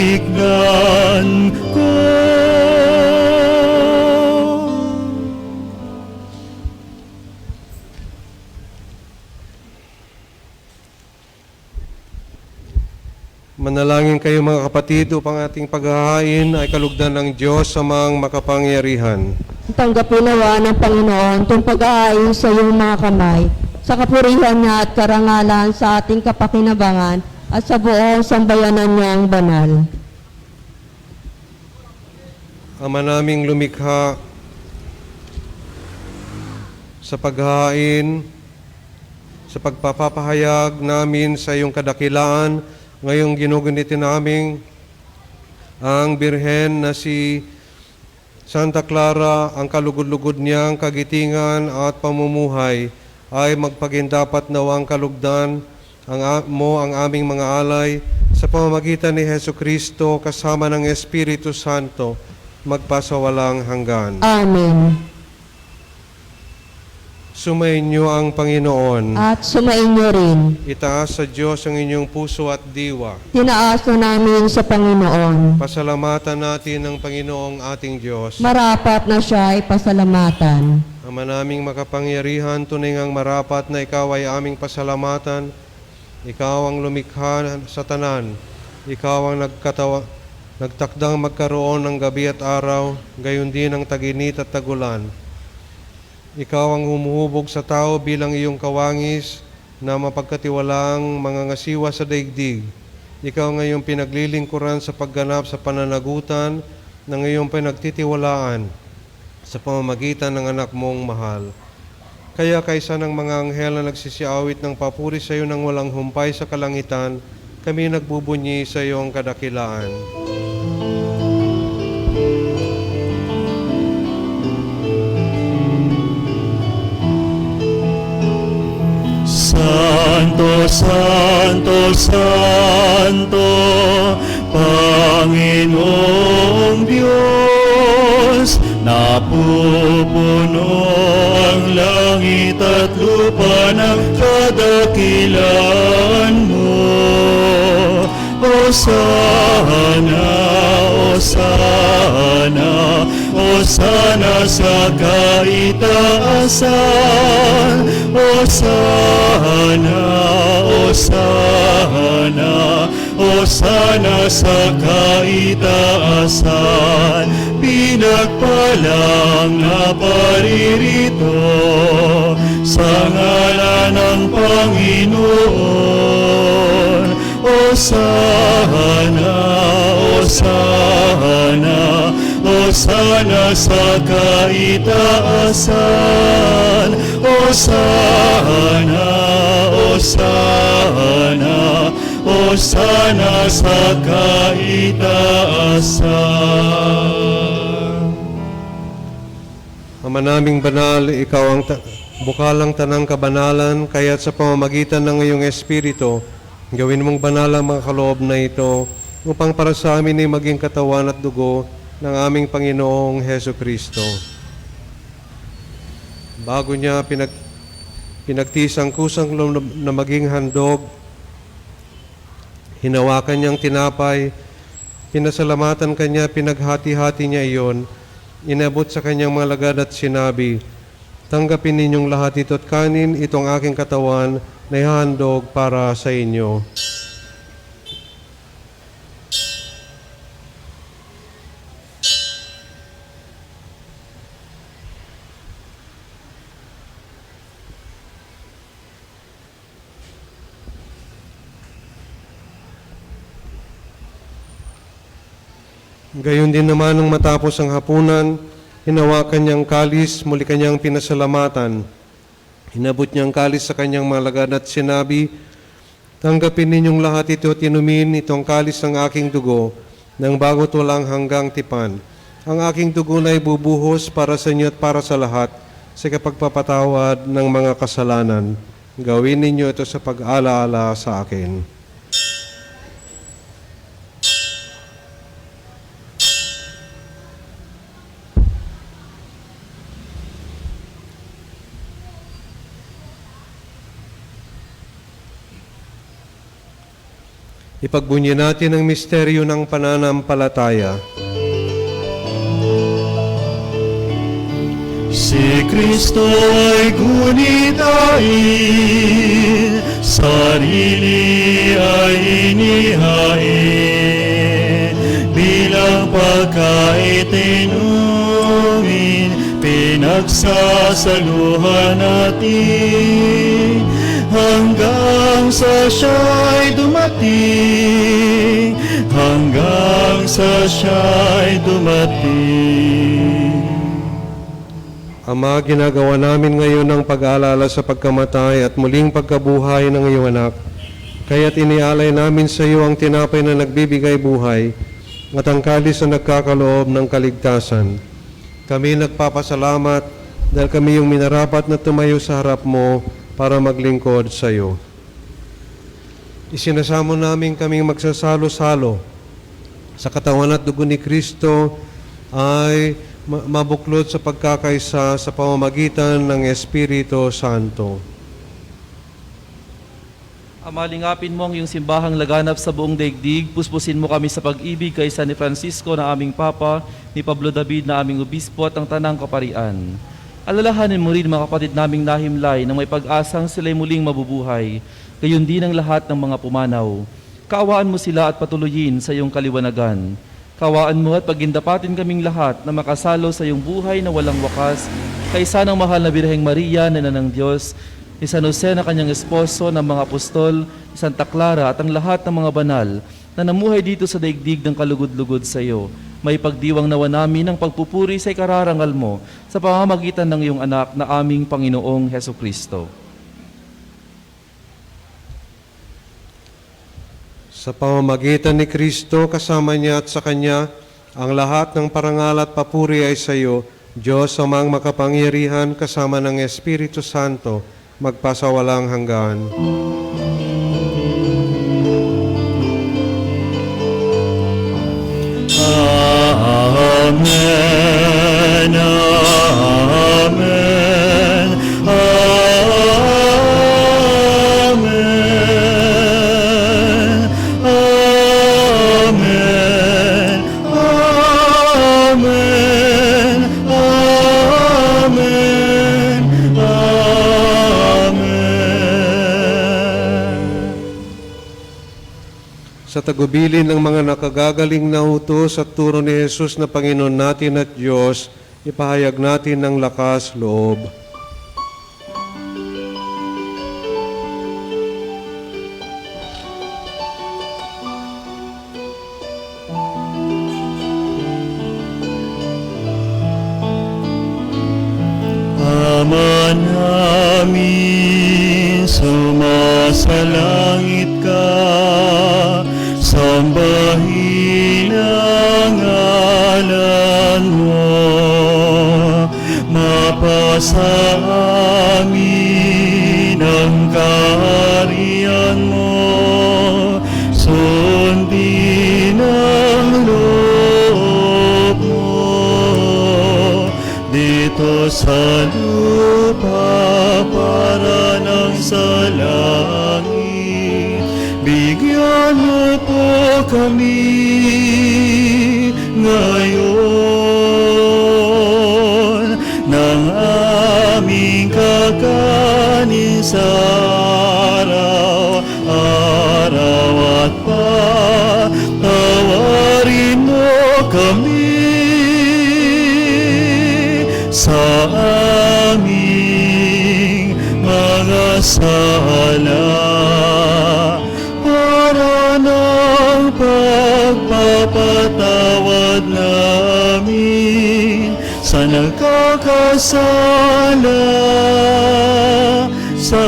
Tatalikdan ko. Manalangin kayo mga kapatid upang ating paghahain ay kalugdan ng Diyos sa mga makapangyarihan. Tanggapin nawa ng Panginoon itong pag-aayon sa iyong mga kamay, sa kapurihan niya at karangalan sa ating kapakinabangan at sa buong sambayanan niyang banal. Ama naming lumikha, sa paghahain, sa pagpapahayag namin sa iyong kadakilaan, ngayong ginugunitin namin ang Birhen na si Santa Clara, ang kalugod-lugod niyang kagitingan at pamumuhay ay magpagindapat nawang kalugdan mo ang aming mga alay sa pamamagitan ni Jesucristo kasama ng Espiritu Santo magpasawalang hanggan. Amen. Sumainyo ang Panginoon. At sumainyo rin. Itaas sa Diyos ang inyong puso at diwa. Tinaasa namin sa Panginoon. Pasalamatan natin ang Panginoong ating Diyos. Marapat na siya ay pasalamatan. Ama naming makapangyarihan, tunay ngang marapat na ikaw ay aming pasalamatan. Ikaw ang lumikha sa tanan. Ikaw ang nagtakdang magkaroon ng gabi at araw, gayon din ang taginit at tagulan. Ikaw ang humuhubog sa tao bilang iyong kawangis na mapagkatiwalaang mga ngasiwa sa daigdig. Ikaw ngayong pinaglilingkuran sa pagganap sa pananagutan ng iyong pinagtitiwalaan sa pamamagitan ng anak mong mahal. Kaya kaysa ng mga anghel na nagsisiawit ng papuri sa iyo ng walang humpay sa kalangitan, kami nagbubunyi sa iyong kadakilaan. Santo, Santo, Santo, Panginoong Diyos, napupuno ang langit at lupa ng kadakilan mo. Hosana, Hosana, Hosana sa kaitaasan. Hosana, Hosana, Hosana sa kaitaasan. Pinagpalang na paririto sa ngalan ng Panginoon. Hosana, Hosana, Hosana sa kaitaasan. Hosana, Hosana, Hosana sa kaitaasan. Ama naming banal, ikaw ang bukalang tanang kabanalan, kaya't sa pamamagitan ng iyong Espiritu, gawin mong banal ang mga kaloob na ito, upang para sa amin ay maging katawan at dugo ng aming Panginoong Heso Kristo. Bago niya pinagtiis ang kusang na maging handog, hinawakan niyang tinapay, pinasalamatan kanya, pinaghati-hati niya iyon, inabot sa kanyang mga lagad at sinabi, "Tanggapin ninyong lahat ito at kanin, itong aking katawan na ihahandog para sa inyo." Gayon din naman nung matapos ang hapunan, hinawakan niyang kalis, muli kanyang pinasalamatan. Hinabot niyang kalis sa kanyang mga lagad at sinabi, "Tanggapin ninyong lahat ito at inumin, itong kalis ng aking dugo, ng bago't walang hanggang tipan. Ang aking dugo na ibubuhos para sa inyo at para sa lahat, sa kapagpapatawad ng mga kasalanan. Gawin ninyo ito sa pag-alaala sa akin." Ipagbunyi natin ang misteryo ng pananampalataya. Si Kristo ay gunitain, sarili ay inihain, bilang pagkain inumin, pinagsasaluhan natin, hanggang sa siya'y dumating, hanggang sa siya'y dumating. Ama, ginagawa namin ngayon ang pag-aalala sa pagkamatay at muling pagkabuhay ng iyong anak. Kaya't inialay namin sa iyo ang tinapay na nagbibigay buhay at ang kalis na nagkakaloob ng kaligtasan. Kami nagpapasalamat dahil kami yung minarapat na tumayo sa harap mo para maglingkod sa iyo. Isinasamo namin kaming magsasalo-salo sa katawan at dugo ni Kristo ay mabuklod sa pagkakaisa sa pamamagitan ng Espiritu Santo. Amalingapin mo ang iyong simbahang laganap sa buong daigdig, puspusin mo kami sa pag-ibig kaysa ni Francisco na aming Papa, ni Pablo David na aming Obispo at ang Tanang Kaparian. Alalahanin mo rin mga kapatid naming nahimlay na may pag-asang sila'y muling mabubuhay, gayon din ang lahat ng mga pumanaw. Kaawaan mo sila at patuloyin sa iyong kaliwanagan. Kaawaan mo at pagindapatin kaming lahat na makasalo sa iyong buhay na walang wakas, kaysa ng mahal na Birheng Maria na ng Diyos, ni San Jose na kanyang esposo, ng mga apostol, ni Santa Clara at ang lahat ng mga banal na namuhay dito sa daigdig ng kalugod-lugod sa iyo. May pagdiwang nawa namin ng pagpupuri sa ikararangal mo sa pamamagitan ng iyong anak na aming Panginoong Heso Kristo. Sa pamamagitan ni Kristo, kasama niya at sa Kanya, ang lahat ng parangal at papuri ay sa iyo, Diyos amang makapangyarihan kasama ng Espiritu Santo, magpasawalang hanggan. Amen, amen, amen, amen, amen, amen, amen. Sa tagubilin ng mga nakagagaling na utos at turo ni Jesus na Panginoon natin at Diyos, ipahayag natin ng lakas loob. Ama namin, sumasalangit ka, sambahin ang ngalan mo, mapasa amin ang kaharian mo, sundin ang loob mo, dito sa lupa para ng sa langit. Bigyan mo po kami ngayon ng aming kakanin sa araw-araw at patawarin mo kami sa aming mga sala, para ng pagpapatawad namin sa nagkakasala sa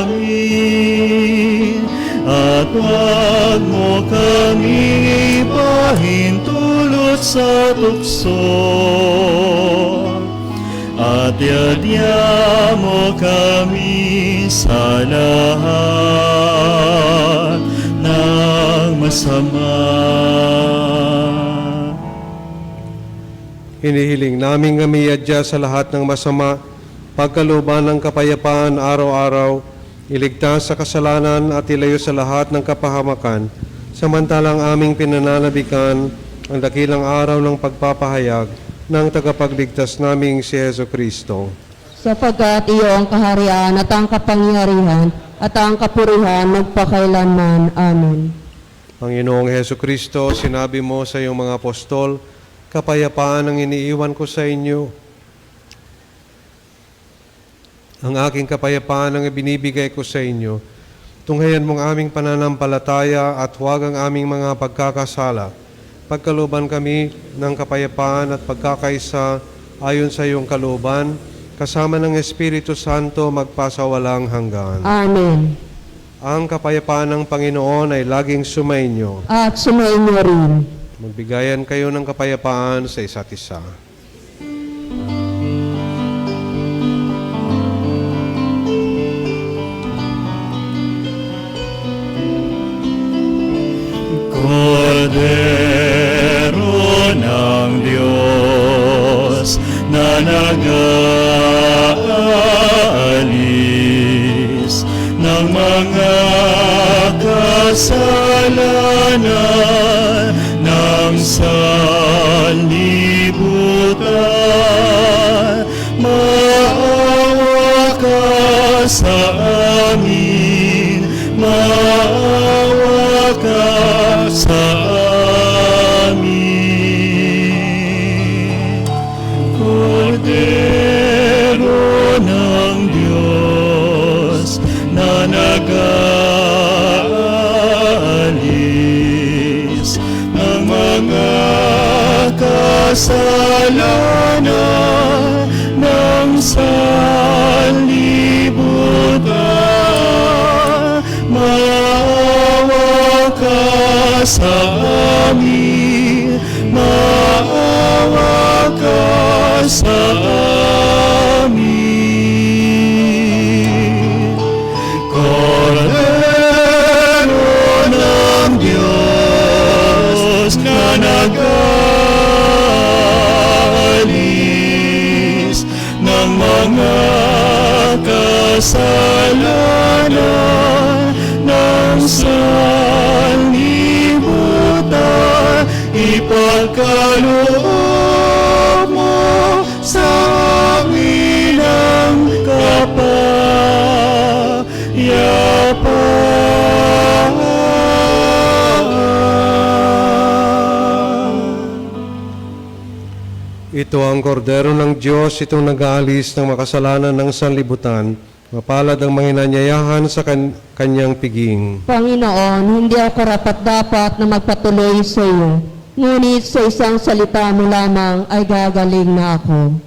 amin, at huwag mo kaming ipahintulot sa tukso, at yadya mo kami sa lahat ng masama. Hinihiling namin gamiyadya sa lahat ng masama, pagkalooban ng kapayapaan araw-araw, iligtas sa kasalanan at ilayo sa lahat ng kapahamakan, samantalang aming pinananabikan ang dakilang araw ng pagpapahayag ng tagapagligtas naming si Heso Kristo. Sapagkat iyo ang kaharian at ang kapangyarihan at ang kapurihan magpakailanman. Amen. Panginoong Heso Kristo, sinabi mo sa iyong mga apostol, kapayapaan ang iniiwan ko sa inyo. Ang aking kapayapaan ang ibinibigay ko sa inyo. Tunghayan mong aming pananampalataya at huwag ang aming mga pagkakasala. Pagkalooban kami ng kapayapaan at pagkakaisa ayon sa iyong kalooban, kasama ng Espiritu Santo magpasawalang hanggan. Amen. Ang kapayapaan ng Panginoon ay laging sumainyo. At sumainyo rin. Magbigayan kayo ng kapayapaan sa isa't isa. Cordero ng Diyos, sanlibutan, maawa ka sa amin, maawa ka sa amin. Kordero ng Diyos na nag-aalis ng mga kasalanan ng sanlibutan, maawa ka sa amin, maawa ka sa amin. Kordero ng Diyos na nag-aalis ng mga kasalanan ng sanlibutan, ipagkaloob mo sa amin ang kapayapaan. Ito ang kordero ng Diyos, itong nag-aalis ng makasalanan ng sanlibutan. Mapalad ang manginanyayahan sa kanyang piging. Panginoon, hindi ako karapat-dapat na magpatuloy sa iyo, ngunit sa isang salita mo lamang ay gagaling na ako.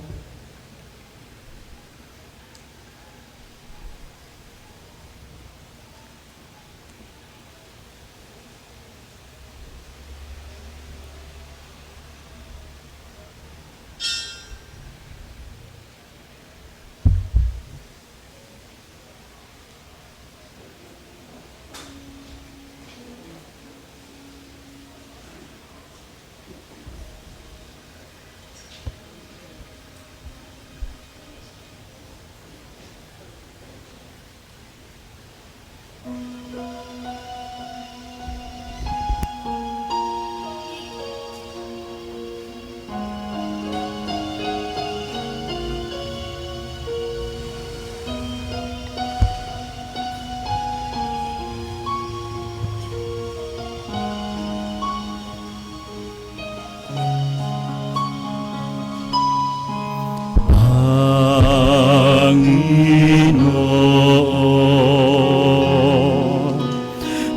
Panginoon,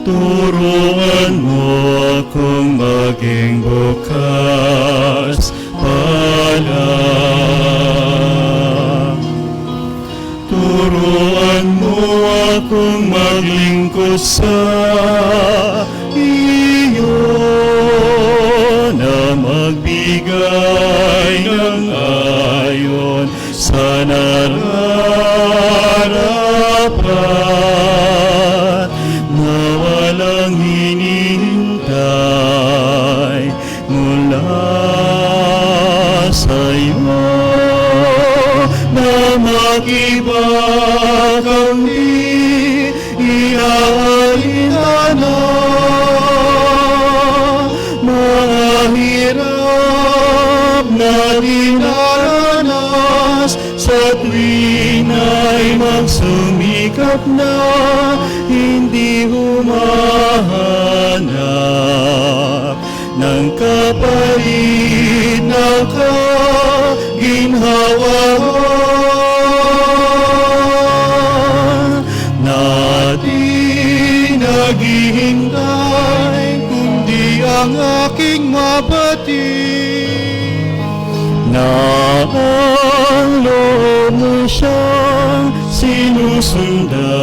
turuan mo akong maging bukas palad. Turuan mo akong maglingkod sa iyo, na magbigay ng ayon sa nararapat, na walang hinihintay mula sa iyo, na mag-iba kang di inaalintana, mga hirap na dinaranas sa tuwing ay magsumikap na, hindi humahanap ng kapalit na kaginhawaan, na di naghihintay kundi ang aking mabatid, na ang loob mo siyang sinusundan.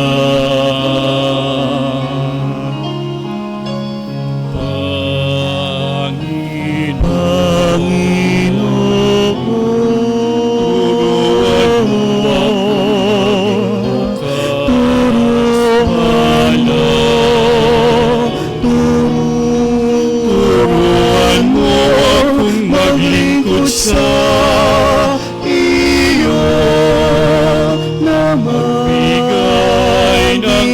Turuan mo akong maglingkod sa iyo, na magbigay ng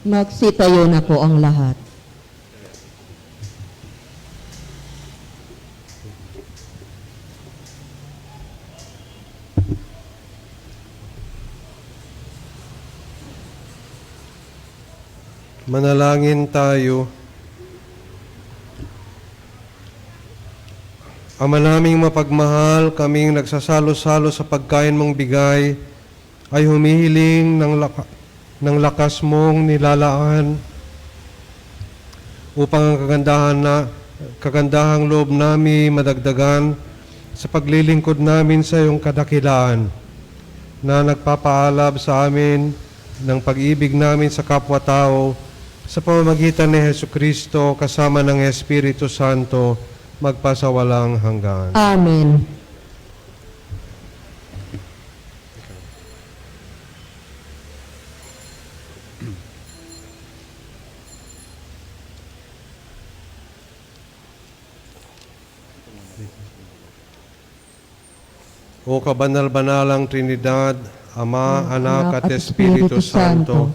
Magsitayo na po ang lahat. Manalangin tayo. Ama naming mapagmahal, kaming nagsasalo-salo sa pagkain mong bigay, ay humihiling ng lakas mong nilalaan upang ang kagandahang loob namin madagdagan sa paglilingkod namin sa iyong kadakilaan na nagpapaalab sa amin ng pag-ibig namin sa kapwa-tao sa pamamagitan ni Jesucristo kasama ng Espiritu Santo magpasawalang hanggan. Amen. O kabanal-banalang Trinidad, Ama, Anak at Espiritu Santo,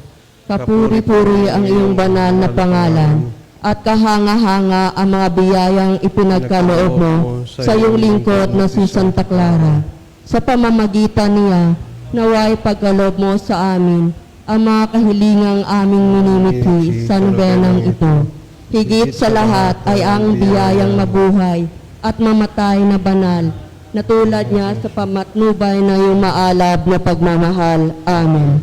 kapuri-puri ang iyong banal na pangalan, at kahanga-hanga ang mga biyayang ipinagkaloob mo sa iyong lingkod na si Santa Clara. Sa pamamagitan niya, naway pagkaloob mo sa amin ang mga kahilingang aming minimithi sa nobenang ito. Higit sa lahat ay ang biyayang mabuhay at mamatay na banal, na tulad niya sa pamatnubay na iyong maalab na pagmamahal. Amen.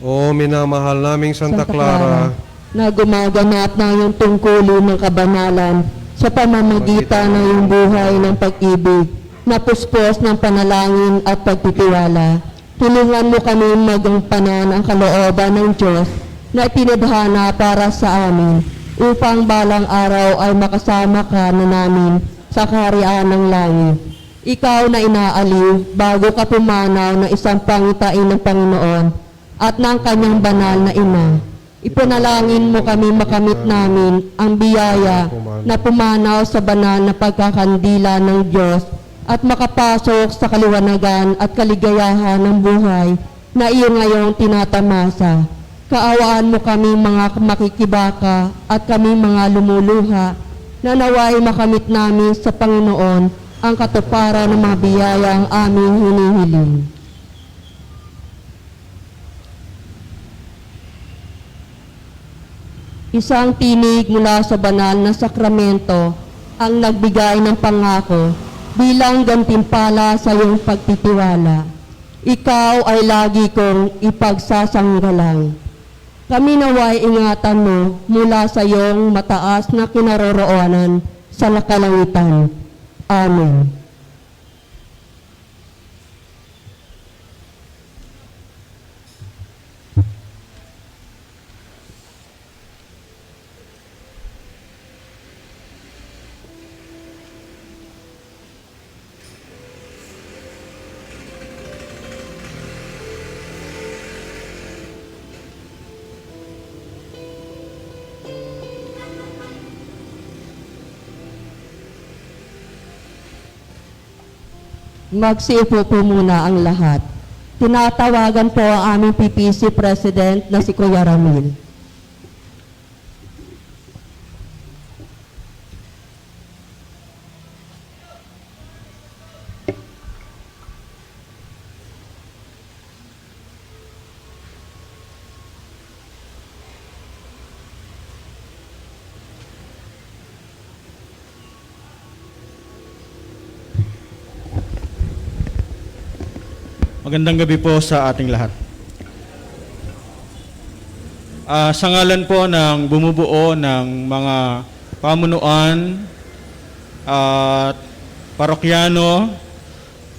O minamahal naming Santa Clara, na gumaganap ng iyong tungkulin ng kabanalan sa pamamagitan ng iyong buhay ng pag-ibig, na puspos ng panalangin at pagtitiwala. Tulungan mo kami magampanan ang kalooban ng Diyos na itinadhana para sa amin, upang balang araw ay makasama ka na namin sa kaharian ng langit. Ikaw na inaaliw bago ka pumanaw ng isang pangitain ng Panginoon at ng kanyang banal na ina. Ipanalangin mo kami makamit namin ang biyaya na pumanaw sa banal na pagkakandila ng Diyos at makapasok sa kaliwanagan at kaligayahan ng buhay na iyo ngayong tinatamasa. Kaawaan mo kami mga makikibaka at kami mga lumuluha, na naway makamit namin sa Panginoon ang katuparan ng mga biyayang aming hinihiling. Isang tinig mula sa banal na sakramento ang nagbigay ng pangako bilang gantimpala sa iyong pagtitiwala. Ikaw ay lagi kong ipagsasanggalang. Kami naway ingatan mo mula sa iyong mataas na kinaroroonan sa nakalangitan. Amen. Magsiupo po muna ang lahat. Tinatawagan po ang aming PPC President na si Kuya Ramil. Magandang gabi po sa ating lahat. Sa ngalan po ng bumubuo ng mga pamunuan at parokyano,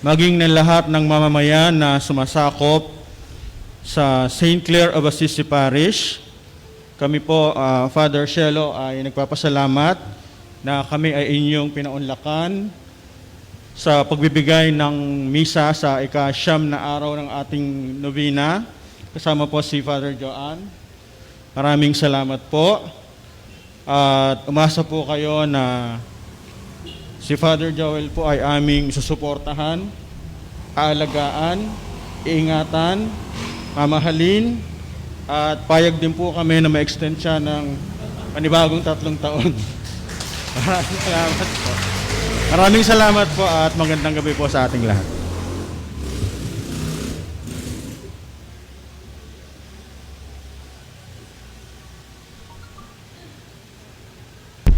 maging ng lahat ng mamamayan na sumasakop sa St. Clare of Assisi Parish, kami po, Father Shelo, ay nagpapasalamat na kami ay inyong pinaunlakan sa pagbibigay ng misa sa ika-9 na araw ng ating novena. Kasama po si Father Joan. Maraming salamat po. At umasa po kayo na si Father Joel po ay aming susuportahan, aalagaan, iingatan, mamahalin at payag din po kami na ma-extend siya ng panibagong 3 taon. Maraming salamat po. Maraming salamat po at magandang gabi po sa ating lahat.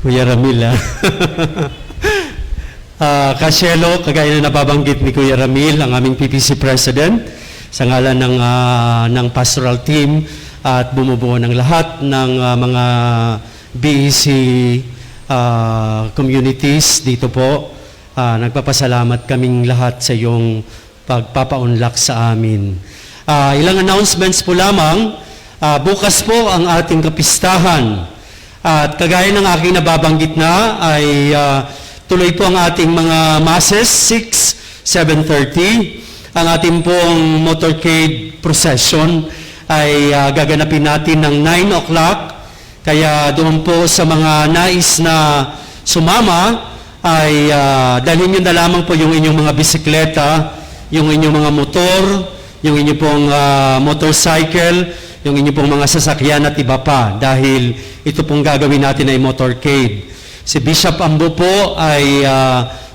Kuya Ramil, Kasyelo, kagaya na nababanggit ni Kuya Ramil, ang aming PPC President, sa ngalan ng pastoral team at bumubuo ng lahat ng mga BEC communities dito po. Nagpapasalamat kaming lahat sa iyong pagpapaunlak sa amin. Ilang announcements po lamang. Bukas po ang ating kapistahan. At kagaya ng aking nababanggit na ay tuloy po ang ating mga masses, 6, 7:30. Ang ating pong motorcade procession ay gaganapin natin ng 9 o'clock. Kaya doon po sa mga nais na sumama ay dalhin nyo na lamang po yung inyong mga bisikleta, yung inyong mga motor, yung inyong pong motorcycle, yung inyong pong mga sasakyan at iba pa dahil ito pong gagawin natin ay motorcade. Si Bishop Ambo po ay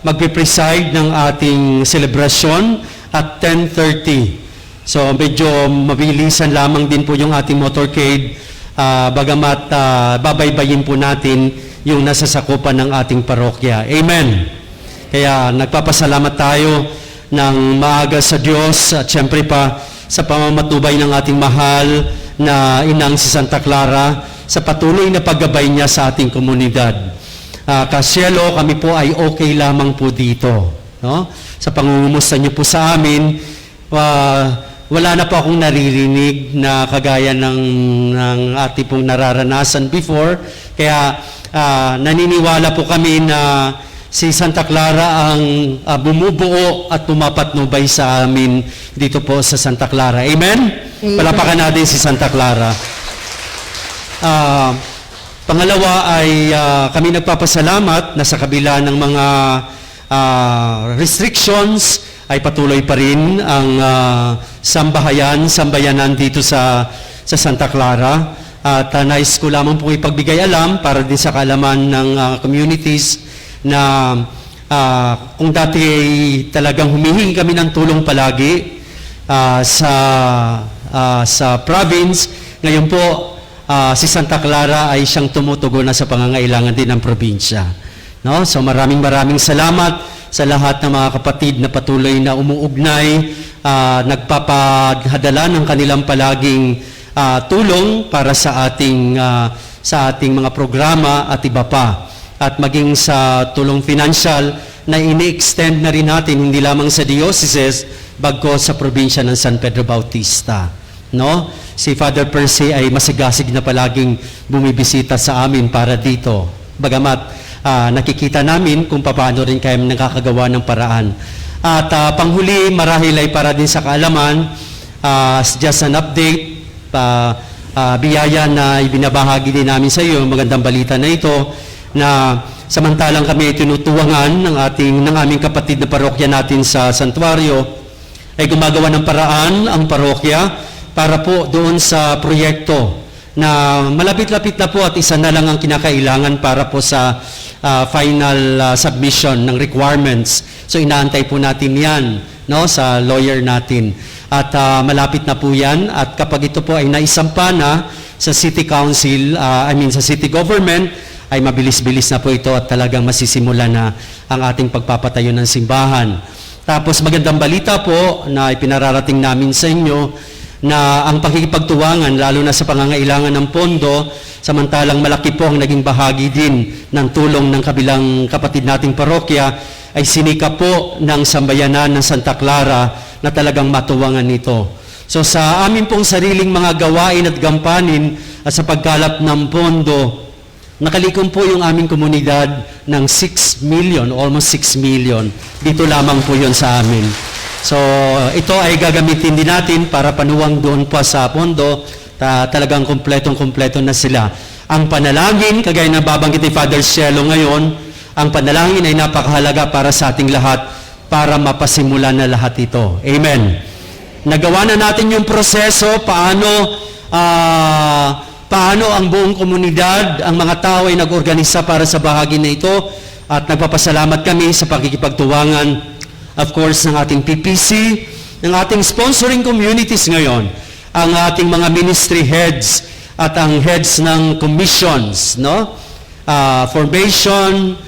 magpipreside ng ating celebration at 10:30. So medyo mabilisan lamang din po yung ating motorcade bagamat babaybayin po natin yung nasasakupan ng ating parokya. Amen. Kaya nagpapasalamat tayo ng maaga sa Diyos at syempre pa sa pamamatubay ng ating mahal na inang si Santa Clara sa patuloy na paggabay niya sa ating komunidad. Kasyelo, kami po ay okay lamang po dito. No? Sa pangungumusta niyo po sa amin, wala na po akong naririnig na kagaya ng ating pong nararanasan before. Kaya naniniwala po kami na si Santa Clara ang bumubuo at pumapatnubay sa amin dito po sa Santa Clara. Amen? Palapakan natin si Santa Clara. Pangalawa ay kami nagpapasalamat na sa kabila ng mga restrictions ay patuloy pa rin ang sambayanan dito sa Santa Clara. At nais ko lamang po ipagbigay alam para din sa kaalaman ng communities na kung dati ay talagang humihingi kami ng tulong palagi sa province, ngayon po si Santa Clara ay siyang tumutugon na sa pangangailangan din ng probinsya. No? So maraming salamat sa lahat ng mga kapatid na patuloy na umuugnay, nagpapadala ng kanilang palaging tulong para sa ating mga programa at iba pa. At maging sa tulong financial na ini-extend na rin natin hindi lamang sa dioceses bagkus sa probinsya ng San Pedro Bautista. No? Si Father Percy ay masigasig na palaging bumibisita sa amin para dito. Bagamat nakikita namin kung paano rin kayo nakakagawa ng paraan. At panghuli, marahil ay para din sa kaalaman, just an update, biyaya na ibinabahagi din namin sa iyo, magandang balita na ito, na samantalang kami ay tinutuwangan ng aming kapatid na parokya natin sa santuario, ay gumagawa ng paraan ang parokya para po doon sa proyekto na malapit-lapit na po at isa na lang ang kinakailangan para po sa final submission ng requirements. So inaantay po natin yan, no, sa lawyer natin. At malapit na po yan at kapag ito po ay naisampa na sa City Council, sa City Government, ay mabilis-bilis na po ito at talagang masisimula na ang ating pagpapatayo ng simbahan. Tapos magandang balita po na ipinararating namin sa inyo na ang pakikipagtuwangan, lalo na sa pangangailangan ng pondo, samantalang malaki po ang naging bahagi din ng tulong ng kabilang kapatid nating parokya, ay sinikap po ng sambayanan ng Santa Clara na talagang matuwangan nito. So sa amin pong sariling mga gawain at gampanin at sa pagkalap ng pondo, nakalikom po yung aming komunidad ng 6 million, almost 6 million. Dito lamang po yun sa amin. So, ito ay gagamitin din natin para panuwang doon po sa pondo. Talagang kompletong-kompleto na sila. Ang panalangin, kagaya na babanggit ni Father Cielo ngayon, ang panalangin ay napakahalaga para sa ating lahat para mapasimulan na lahat ito. Amen. Nagawa na natin yung proseso, paano ang buong komunidad, ang mga tao ay nag-organisa para sa bahagi na ito. At nagpapasalamat kami sa pakikipagtuwangan, of course, ng ating PPC, ng ating sponsoring communities ngayon, ang ating mga ministry heads at ang heads ng commissions, no? Formation,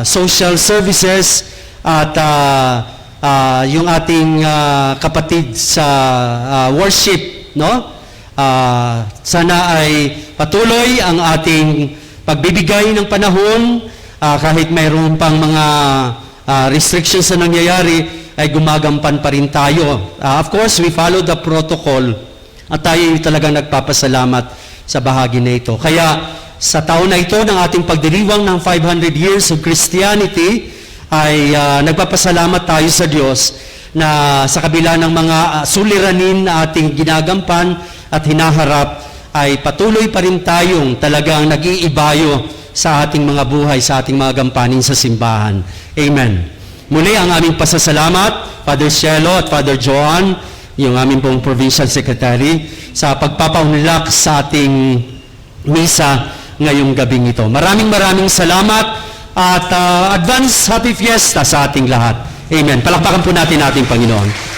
social services, at yung ating kapatid sa worship, no? Sana ay patuloy ang ating pagbibigay ng panahon, kahit mayroon pang mga restrictions na nangyayari, ay gumagampan pa rin tayo. Of course, we follow the protocol at tayo talagang nagpapasalamat sa bahagi na ito. Kaya sa taon na ito ng ating pagdiriwang ng 500 years of Christianity, ay nagpapasalamat tayo sa Diyos na sa kabila ng mga suliranin na ating ginagampan at hinaharap, ay patuloy pa rin tayong talagang nag-iibayo sa ating mga buhay, sa ating mga gampanin sa simbahan. Amen. Muli ang aming pasasalamat, Father Cielo at Father Joan, yung aming pong Provincial Secretary, sa pagpapaunlak sa ating misa ngayong gabing ito. Maraming salamat at advance happy fiesta sa ating lahat. Amen. Palakpakan po natin ating Panginoon.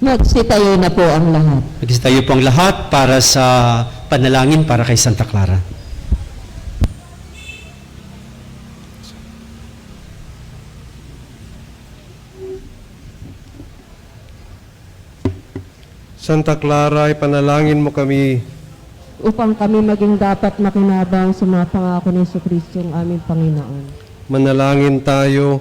Magsitayo na po ang lahat. Magsitayo po ang lahat para sa panalangin para kay Santa Clara. Santa Clara, ipanalangin mo kami Upang kami maging dapat makinabang sa mga pangako ni Jesucristo ang aming Panginoon. manalangin tayo.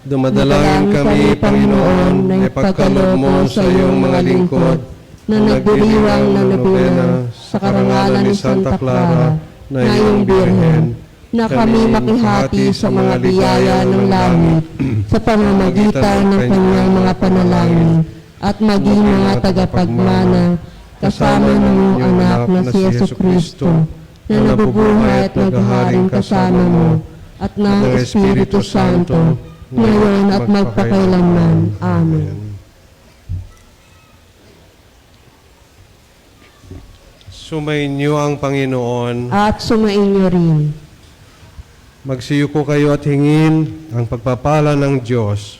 Dumadalangin kami, Panginoon, na ipagkaloob mo sa iyong mga lingkod na nagdiriwang na nobena sa karangalan ni Santa Clara na iyong Birhen, na kami makihati sa mga biyaya ng langit sa pamamagitan ng kanyang mga panalangin at maging mga tagapagmana kasama ng iyong anak na si Jesucristo na nabubuhay at naghaharing kasama mo at ng Espiritu Santo ngayon at magpakailanman. Amen. Sumainyo ang Panginoon. At sumainyo rin. Magsiyuko kayo at hingin ang pagpapala ng Diyos.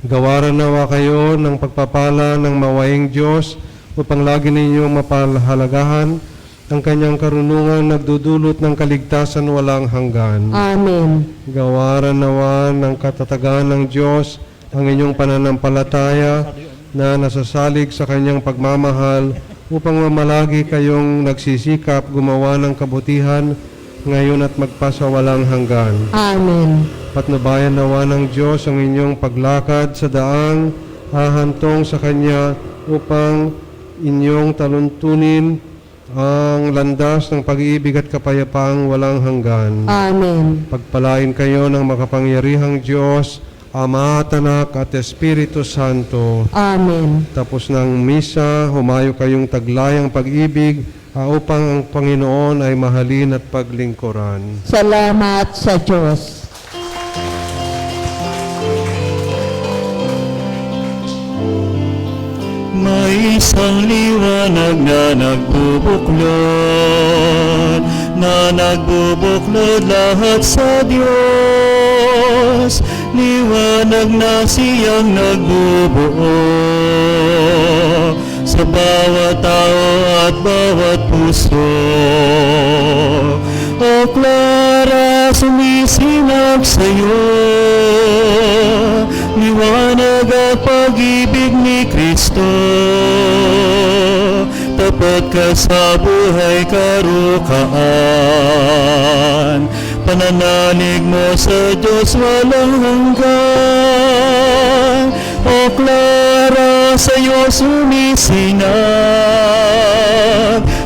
Gawaran nawa kayo ng pagpapala ng mawaing Diyos upang lagi ninyong mapalahalagahan ang kanyang karunungan nagdudulot ng kaligtasan walang hanggan. Amen. Gawaran nawa ng katatagan ng Diyos ang inyong pananampalataya na nasasalig sa kanyang pagmamahal upang mamalagi kayong nagsisikap gumawa ng kabutihan ngayon at magpasawalang hanggan. Amen. Patnubayan nawa ng Diyos ang inyong paglakad sa daang hahantong sa Kanya upang inyong taluntunin ang landas ng pag-ibig at kapayapaang walang hanggan. Amen. Pagpalain kayo ng makapangyarihang Diyos, Ama at Anak at Espiritu Santo. Amen. Tapos ng misa, humayo kayong taglayang pag-ibig upang ang Panginoon ay mahalin at paglingkuran. Salamat sa Diyos. May isang liwanag na nagbubuklod lahat sa Diyos. Liwanag na siyang nagbubuo sa bawat tao at bawat puso. O Clara, sumisinag sa'yo, liwanag at pag-ibig ni Kristo. Tapat ka sa buhay karukaan, pananalig mo sa Diyos walang hanggan. O Clara, sa'yo sumisinag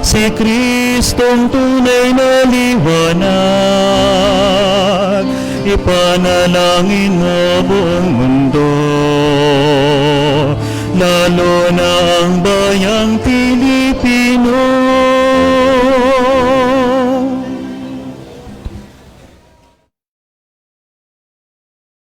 si Kristong tunay na liwanag. Ipanalangin mo buong mundo, lalo na ang bayang pili